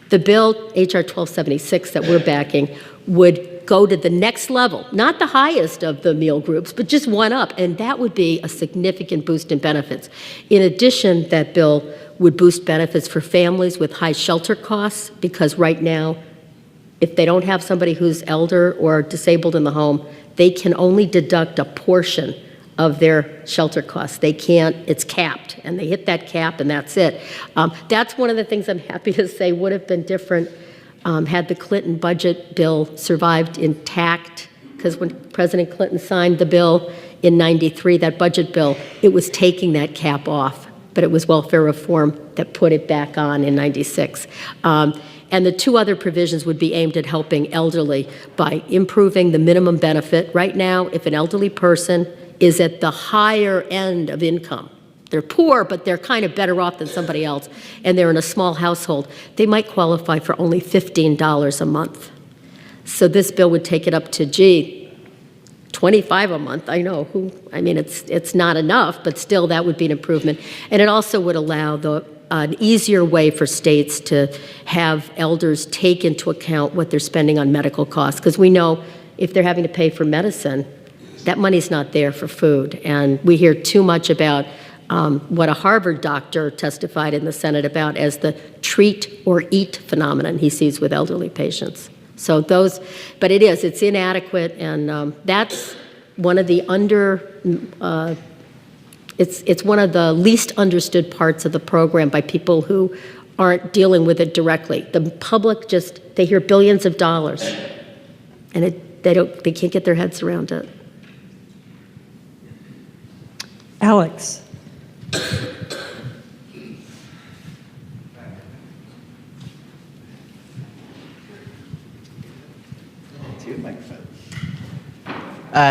The bill, H.R. 1276, that we're backing, would go to the next level, not the highest of the meal groups, but just one up, and that would be a significant boost in benefits. In addition, that bill would boost benefits for families with high shelter costs, because right now, if they don't have somebody who's elder or disabled in the home, they can only deduct a portion of their shelter costs. They can't, it's capped, and they hit that cap and that's it. That's one of the things I'm happy to say would have been different had the Clinton budget bill survived intact, because when President Clinton signed the bill in '93, that budget bill, it was taking that cap off, but it was welfare reform that put it back on in '96. And the 2 other provisions would be aimed at helping elderly by improving the minimum benefit. Right now, if an elderly person is at the higher end of income, they're poor, but they're kind of better off than somebody else, and they're in a small household, they might qualify for only $15 a month. So this bill would take it up to, $25 a month. I know, it's not enough, but still that would be an improvement. And it also would allow an easier way for states to have elders take into account what they're spending on medical costs, because we know if they're having to pay for medicine, that money's not there for food. And we hear too much about what a Harvard doctor testified in the Senate about as the treat or eat phenomenon he sees with elderly patients. So but it's inadequate, and that's one of the it's one of the least understood parts of the program by people who aren't dealing with it directly. The public they hear billions of dollars, and they can't get their heads around it. Alex.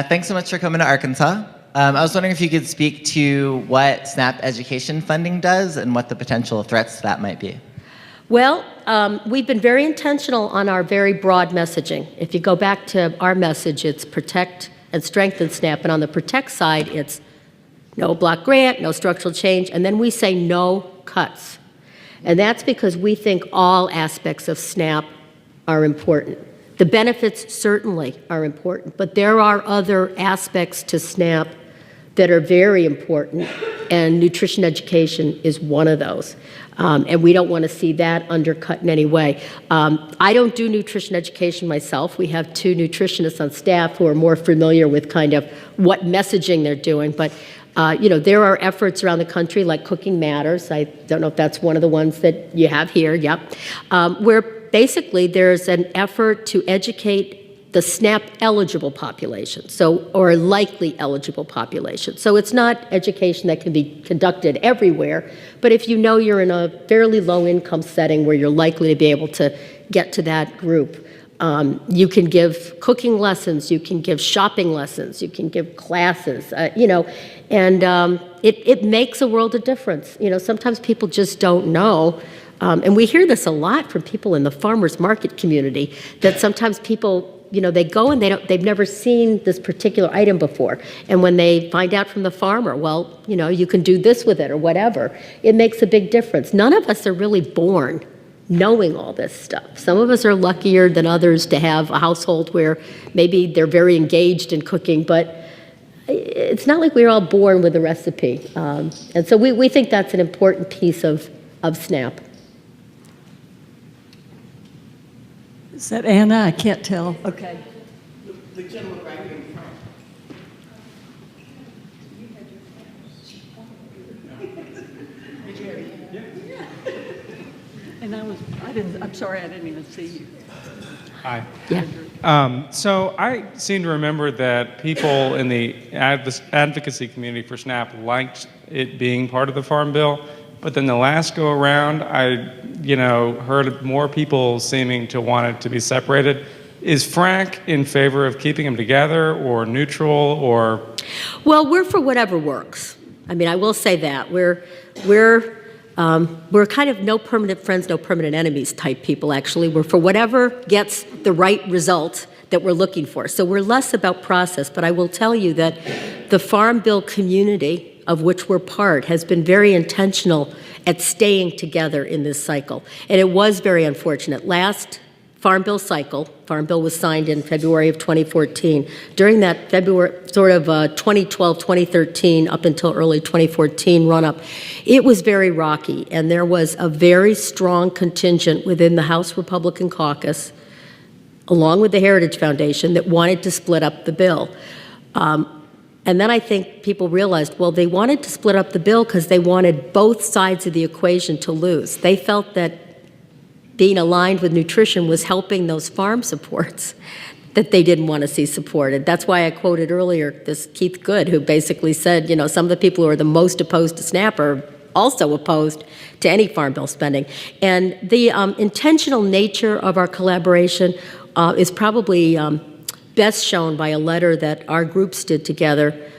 Thanks so much for coming to Arkansas. I was wondering if you could speak to what SNAP education funding does and what the potential threats to that might be. Well, we've been very intentional on our very broad messaging. If you go back to our message, it's protect and strengthen SNAP, and on the protect side, it's no block grant, no structural change, and then we say no cuts. And that's because we think all aspects of SNAP are important. The benefits certainly are important, but there are other aspects to SNAP that are very important, and nutrition education is one of those. And we don't want to see that undercut in any way. I don't do nutrition education myself. We have 2 nutritionists on staff who are more familiar with kind of what messaging they're doing. But there are efforts around the country like Cooking Matters. I don't know if that's one of the ones that you have here, yep. Where basically there's an effort to educate the SNAP eligible population, or likely eligible population. So it's not education that can be conducted everywhere, but if you know you're in a fairly low income setting where you're likely to be able to get to that group, you can give cooking lessons, you can give shopping lessons, you can give classes, and it makes a world of difference. Sometimes people just don't know. And we hear this a lot from people in the farmers market community, that sometimes people, they go and they've never seen this particular item before. And when they find out from the farmer, well, you can do this with it or whatever, it makes a big difference. None of us are really born knowing all this stuff. Some of us are luckier than others to have a household where maybe they're very engaged in cooking, but it's not like we're all born with a recipe. And so we think that's an important piece of SNAP. Is that Anna? I can't tell. Okay. The gentleman right here in front. And I'm sorry, I didn't even see you. Hi. Yeah. So I seem to remember that people in the advocacy community for SNAP liked it being part of the Farm Bill, but then the last go around, I heard more people seeming to want it to be separated. Is FRAC in favor of keeping them together, or neutral, or? Well, we're for whatever works. I mean, I will say that we're kind of no permanent friends, no permanent enemies type people. Actually, we're for whatever gets the right result that we're looking for. So we're less about process. But I will tell you that the Farm Bill community, of which we're part, has been very intentional at staying together in this cycle. And it was very unfortunate. Last Farm Bill cycle, Farm Bill was signed in February of 2014. During that February, 2012, 2013, up until early 2014 run-up, it was very rocky. And there was a very strong contingent within the House Republican caucus, along with the Heritage Foundation, that wanted to split up the bill. And then I think people realized, well, they wanted to split up the bill because they wanted both sides of the equation to lose. They felt that being aligned with nutrition was helping those farm supports that they didn't want to see supported. That's why I quoted earlier this Keith Good, who basically said, some of the people who are the most opposed to SNAP are also opposed to any Farm Bill spending. And the intentional nature of our collaboration is probably best shown by a letter that our groups did together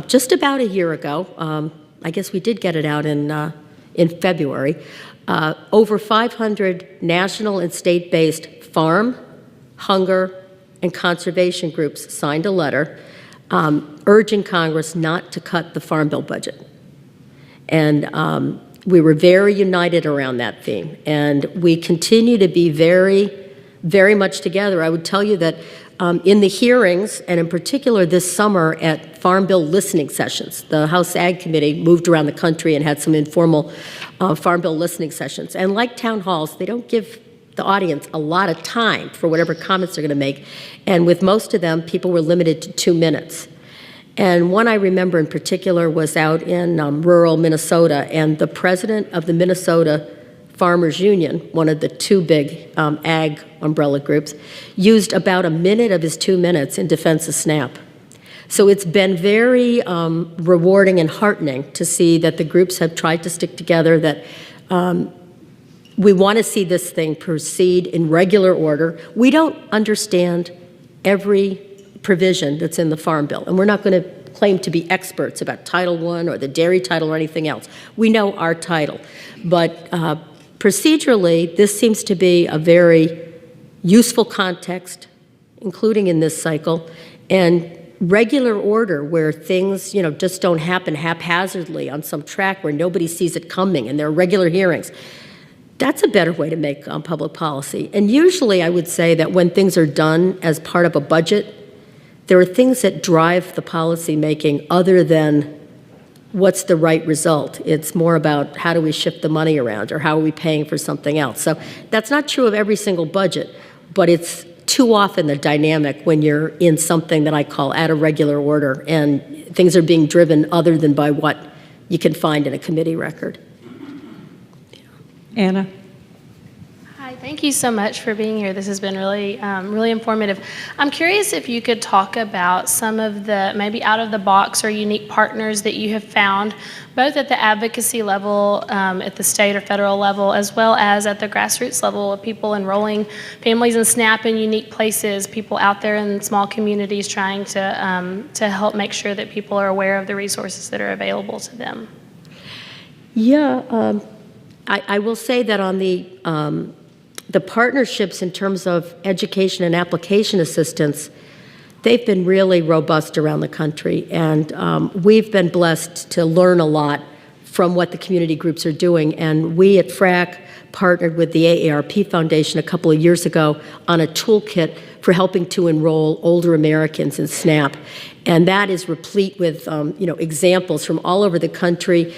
just about a year ago. I guess we did get it out in February. Over 500 national and state-based farm, hunger, and conservation groups signed a letter urging Congress not to cut the Farm Bill budget. And we were very united around that theme. And we continue to be very, very much together. I would tell you that in the hearings, and in particular this summer at Farm Bill listening sessions, the House Ag Committee moved around the country and had some informal Farm Bill listening sessions. And like town halls, they don't give the audience a lot of time for whatever comments they're going to make. And with most of them, people were limited to 2 minutes. And one I remember in particular was out in rural Minnesota, and the president of the Minnesota Farmers Union, one of the 2 big ag umbrella groups, used about a minute of his 2 minutes in defense of SNAP. So it's been very rewarding and heartening to see that the groups have tried to stick together, that we want to see this thing proceed in regular order. We don't understand every provision that's in the Farm Bill, and we're not going to claim to be experts about Title I or the dairy title or anything else. We know our title, but procedurally, this seems to be a very useful context, including in this cycle, and regular order where things, just don't happen haphazardly on some track where nobody sees it coming, and there are regular hearings. That's a better way to make public policy. And usually I would say that when things are done as part of a budget, there are things that drive the policy making other than what's the right result. It's more about how do we shift the money around or how are we paying for something else. So that's not true of every single budget, but it's too often the dynamic when you're in something that I call out of regular order and things are being driven other than by what you can find in a committee record. Anna? Hi, thank you so much for being here. This has been really, really informative. I'm curious if you could talk about some of the maybe out-of-the-box or unique partners that you have found, both at the advocacy level, at the state or federal level, as well as at the grassroots level of people enrolling families in SNAP in unique places, people out there in small communities trying to help make sure that people are aware of the resources that are available to them. Yeah, I will say that on the partnerships in terms of education and application assistance, they've been really robust around the country, and we've been blessed to learn a lot from what the community groups are doing. And we at FRAC partnered with the AARP Foundation a couple of years ago on a toolkit for helping to enroll older Americans in SNAP. And that is replete with examples from all over the country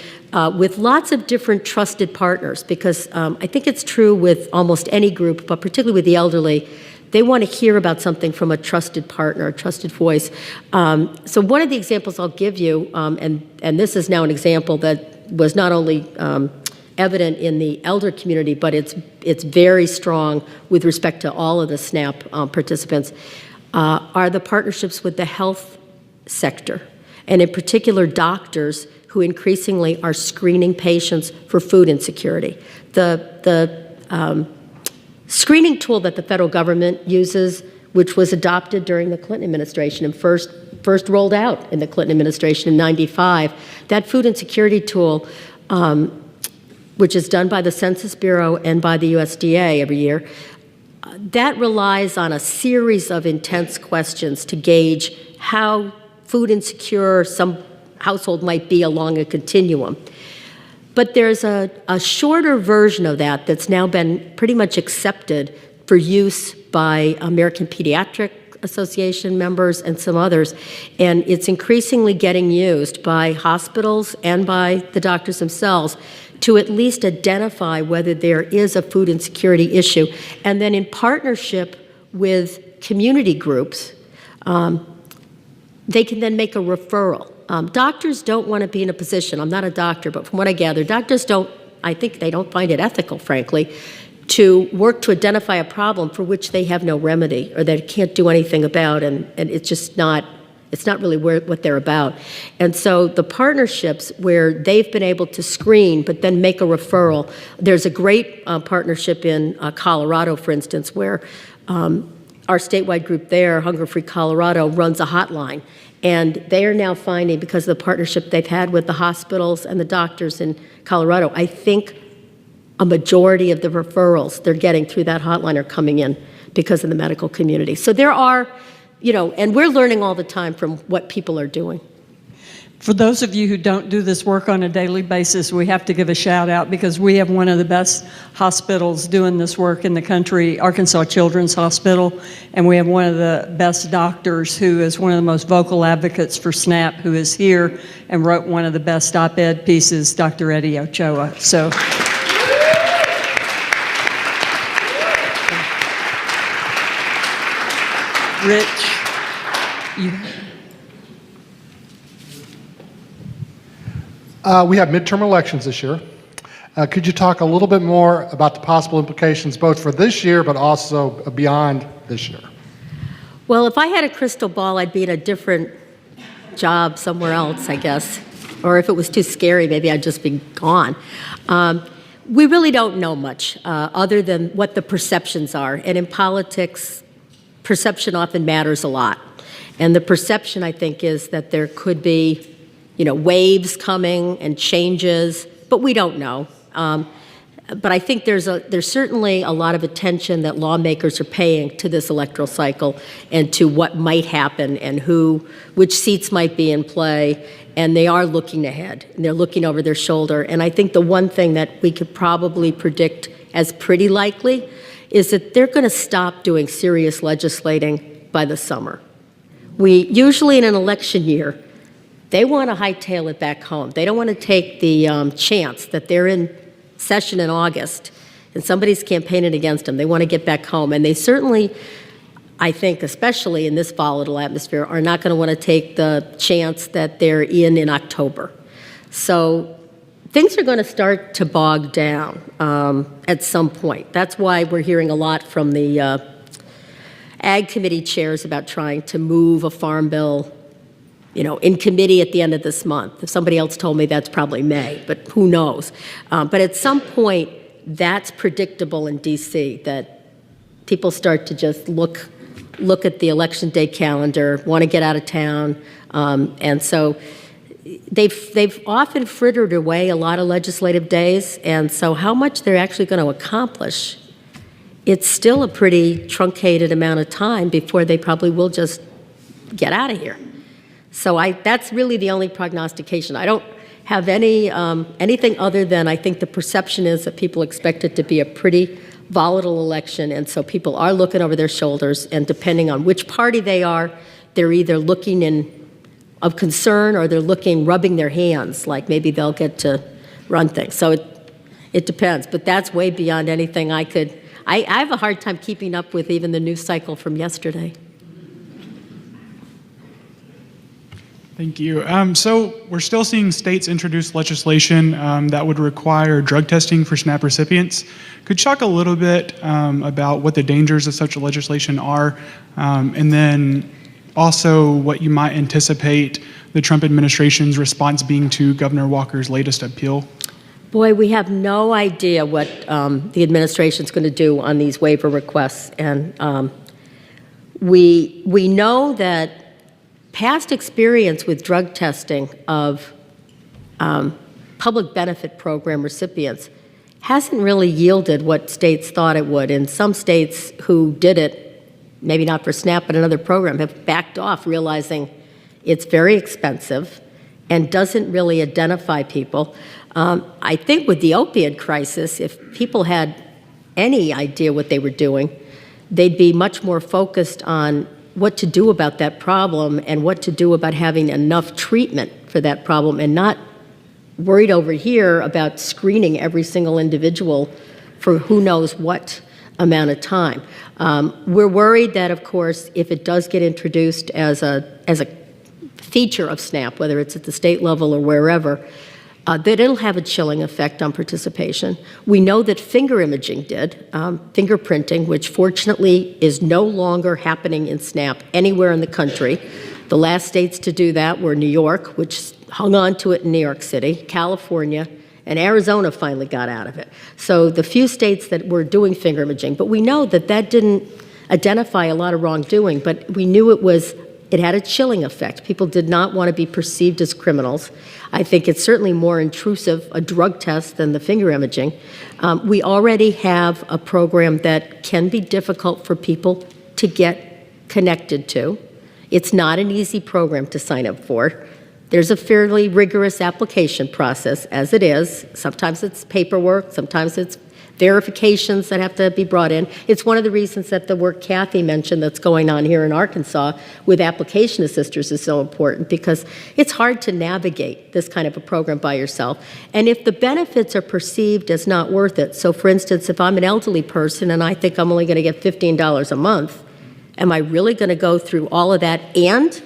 with lots of different trusted partners, because I think it's true with almost any group, but particularly with the elderly, they want to hear about something from a trusted partner, a trusted voice. So one of the examples I'll give you, and this is now an example that was not only evident in the elder community, but it's very strong with respect to all of the SNAP participants, are the partnerships with the health sector, and in particular doctors who increasingly are screening patients for food insecurity. The screening tool that the federal government uses, which was adopted during the Clinton administration and first rolled out in the Clinton administration in '95, that food insecurity tool, which is done by the Census Bureau and by the USDA every year, that relies on a series of intense questions to gauge how food insecure some household might be along a continuum. But there's a shorter version of that that's now been pretty much accepted for use by American Pediatric Association members and some others, and it's increasingly getting used by hospitals and by the doctors themselves to at least identify whether there is a food insecurity issue. And then in partnership with community groups, they can then make a referral. Doctors don't want to be in a position, I'm not a doctor, but from what I gather, doctors I think they don't find it ethical, frankly, to work to identify a problem for which they have no remedy or they can't do anything about, and it's just not, it's not really what they're about. And so the partnerships where they've been able to screen but then make a referral, there's a great partnership in Colorado, for instance, where our statewide group there, Hunger Free Colorado, runs a hotline. And they are now finding, because of the partnership they've had with the hospitals and the doctors in Colorado, I think a majority of the referrals they're getting through that hotline are coming in because of the medical community. So there are, and we're learning all the time from what people are doing. For those of you who don't do this work on a daily basis, we have to give a shout out because we have one of the best hospitals doing this work in the country, Arkansas Children's Hospital, and we have one of the best doctors who is one of the most vocal advocates for SNAP, who is here and wrote one of the best op-ed pieces, Dr. Eddie Ochoa. So. Rich, we have midterm elections this year. Could you talk a little bit more about the possible implications both for this year but also beyond this year? Well, if I had a crystal ball, I'd be in a different job somewhere else, I guess. Or if it was too scary, maybe I'd just be gone. We really don't know much other than what the perceptions are. And in politics, perception often matters a lot. And the perception, I think, is that there could be waves coming and changes, but we don't know. But I think there's certainly a lot of attention that lawmakers are paying to this electoral cycle and to what might happen and which seats might be in play, and they are looking ahead, and they're looking over their shoulder. And I think the one thing that we could probably predict as pretty likely is that they're going to stop doing serious legislating by the summer. We usually in an election year, they want to hightail it back home. They don't want to take the chance that they're in session in August and somebody's campaigning against them. They want to get back home. And they certainly, I think, especially in this volatile atmosphere, are not going to want to take the chance that they're in October. So things are going to start to bog down at some point. That's why we're hearing a lot from the Ag Committee chairs about trying to move a farm bill, in committee at the end of this month. If somebody else told me, that's probably May, but who knows? But at some point, that's predictable in D.C., that people start to just look at the election day calendar, want to get out of town, and so they've often frittered away a lot of legislative days, and so how much they're actually going to accomplish, it's still a pretty truncated amount of time before they probably will just get out of here. So that's really the only prognostication. I don't have anything other than I think the perception is that people expect it to be a pretty volatile election, and so people are looking over their shoulders, and depending on which party they are, they're either looking of concern or they're rubbing their hands, like maybe they'll get to run things. So it depends, but that's way beyond anything I have a hard time keeping up with even the news cycle from yesterday. Thank you. So we're still seeing states introduce legislation that would require drug testing for SNAP recipients. Could you talk a little bit about what the dangers of such a legislation are, and then also what you might anticipate the Trump administration's response being to Governor Walker's latest appeal? Boy, we have no idea what the administration's going to do on these waiver requests, and we know that past experience with drug testing of public benefit program recipients hasn't really yielded what states thought it would. And some states who did it, maybe not for SNAP, but another program, have backed off, realizing it's very expensive and doesn't really identify people. I think with the opioid crisis, if people had any idea what they were doing, they'd be much more focused on what to do about that problem and what to do about having enough treatment for that problem, and not worried over here about screening every single individual for who knows what amount of time. We're worried that, of course, if it does get introduced as a feature of SNAP, whether it's at the state level or wherever, that it'll have a chilling effect on participation. We know that finger imaging did, fingerprinting, which fortunately is no longer happening in SNAP anywhere in the country. The last states to do that were New York, which hung on to it in New York City, California, and Arizona finally got out of it. So the few states that were doing finger imaging, but we know that didn't identify a lot of wrongdoing, but we knew it had a chilling effect. People did not want to be perceived as criminals. I think it's certainly more intrusive, a drug test, than the finger imaging. We already have a program that can be difficult for people to get connected to. It's not an easy program to sign up for. There's a fairly rigorous application process, as it is. Sometimes it's paperwork, sometimes it's verifications that have to be brought in. It's one of the reasons that the work Kathy mentioned that's going on here in Arkansas with application assisters is so important, because it's hard to navigate this kind of a program by yourself. And if the benefits are perceived as not worth it, so for instance, if I'm an elderly person and I think I'm only going to get $15 a month, am I really going to go through all of that and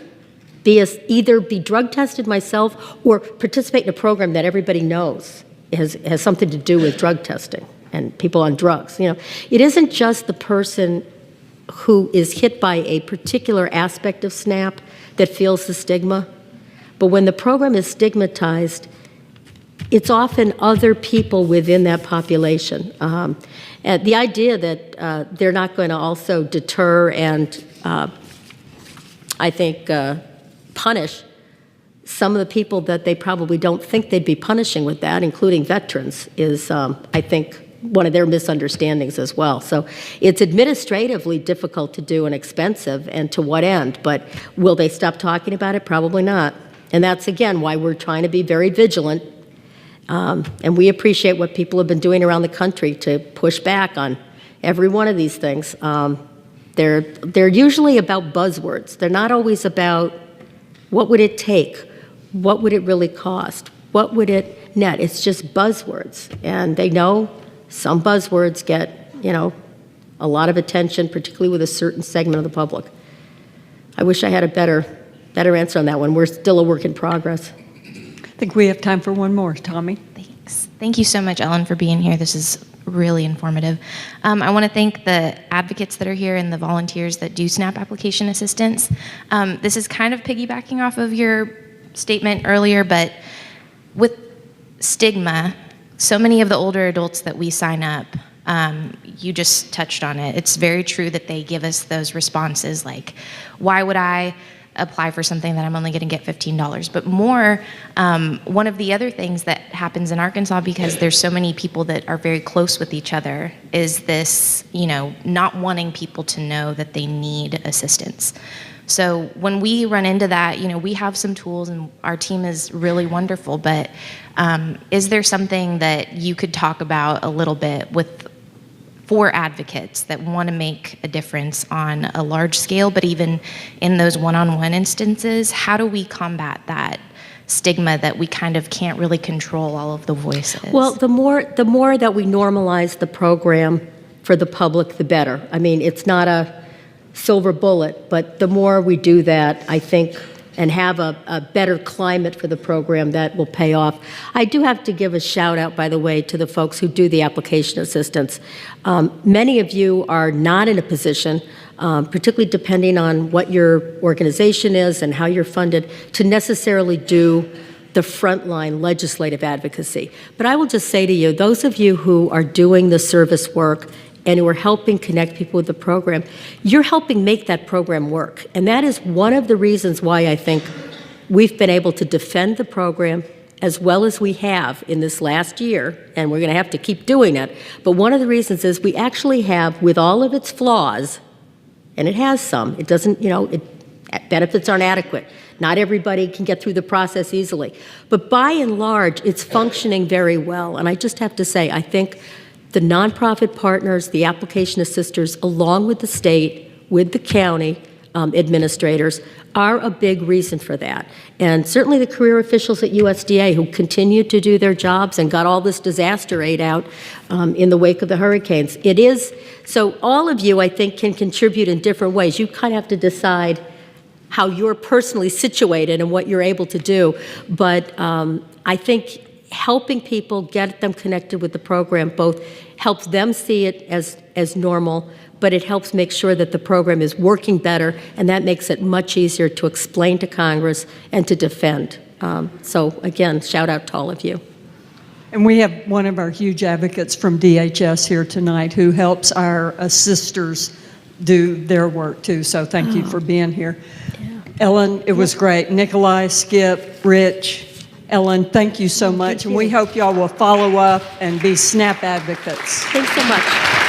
either be drug tested myself or participate in a program that everybody knows has something to do with drug testing and people on drugs? It isn't just the person who is hit by a particular aspect of SNAP that feels the stigma, but when the program is stigmatized, it's often other people within that population. And the idea that they're not going to also deter and, I think, punish some of the people that they probably don't think they'd be punishing with that, including veterans, is, I think, one of their misunderstandings as well. So it's administratively difficult to do and expensive, and to what end? But will they stop talking about it? Probably not. And that's, again, why we're trying to be very vigilant. And we appreciate what people have been doing around the country to push back on every one of these things. They're usually about buzzwords. They're not always about what would it take, what would it really cost, what would it net. It's just buzzwords, and they know some buzzwords get, a lot of attention, particularly with a certain segment of the public. I wish I had a better answer on that one. We're still a work in progress. I think we have time for one more. Tommy? Thanks. Thank you so much, Ellen, for being here. This is really informative. I want to thank the advocates that are here and the volunteers that do SNAP application assistance. This is kind of piggybacking off of your statement earlier, but with stigma, so many of the older adults that we sign up, you just touched on it. It's very true that they give us those responses like, why would I apply for something that I'm only going to get $15? But more, one of the other things that happens in Arkansas, because there's so many people that are very close with each other, is this, not wanting people to know that they need assistance. So when we run into that, we have some tools and our team is really wonderful, but is there something that you could talk about a little bit for advocates that want to make a difference on a large scale, but even in those one-on-one instances, how do we combat that stigma that we kind of can't really control all of the voices? Well, the more that we normalize the program for the public, the better. I mean, it's not a silver bullet, but the more we do that, I think, and have a better climate for the program, that will pay off. I do have to give a shout out, by the way, to the folks who do the application assistance. Many of you are not in a position, particularly depending on what your organization is and how you're funded, to necessarily do the frontline legislative advocacy. But I will just say to you, those of you who are doing the service work and who are helping connect people with the program, you're helping make that program work. And that is one of the reasons why I think we've been able to defend the program as well as we have in this last year, and we're going to have to keep doing it. But one of the reasons is we actually have, with all of its flaws, and it has some, it doesn't, benefits aren't adequate. Not everybody can get through the process easily. But by and large, it's functioning very well. And I just have to say, I think the nonprofit partners, the application assisters, along with the state, with the county administrators, are a big reason for that. And certainly the career officials at USDA who continue to do their jobs and got all this disaster aid out in the wake of the hurricanes. It is, so all of you, I think, can contribute in different ways. You kind of have to decide how you're personally situated and what you're able to do. But I think helping people, get them connected with the program, both helps them see it as normal, but it helps make sure that the program is working better, and that makes it much easier to explain to Congress and to defend. So again, shout out to all of you. And we have one of our huge advocates from DHS here tonight who helps our assisters do their work too, so thank you for being here. Yeah. Ellen, it was great. Nikolai, Skip, Rich, Ellen, thank you so much, and we hope y'all will follow up and be SNAP advocates. Thanks so much.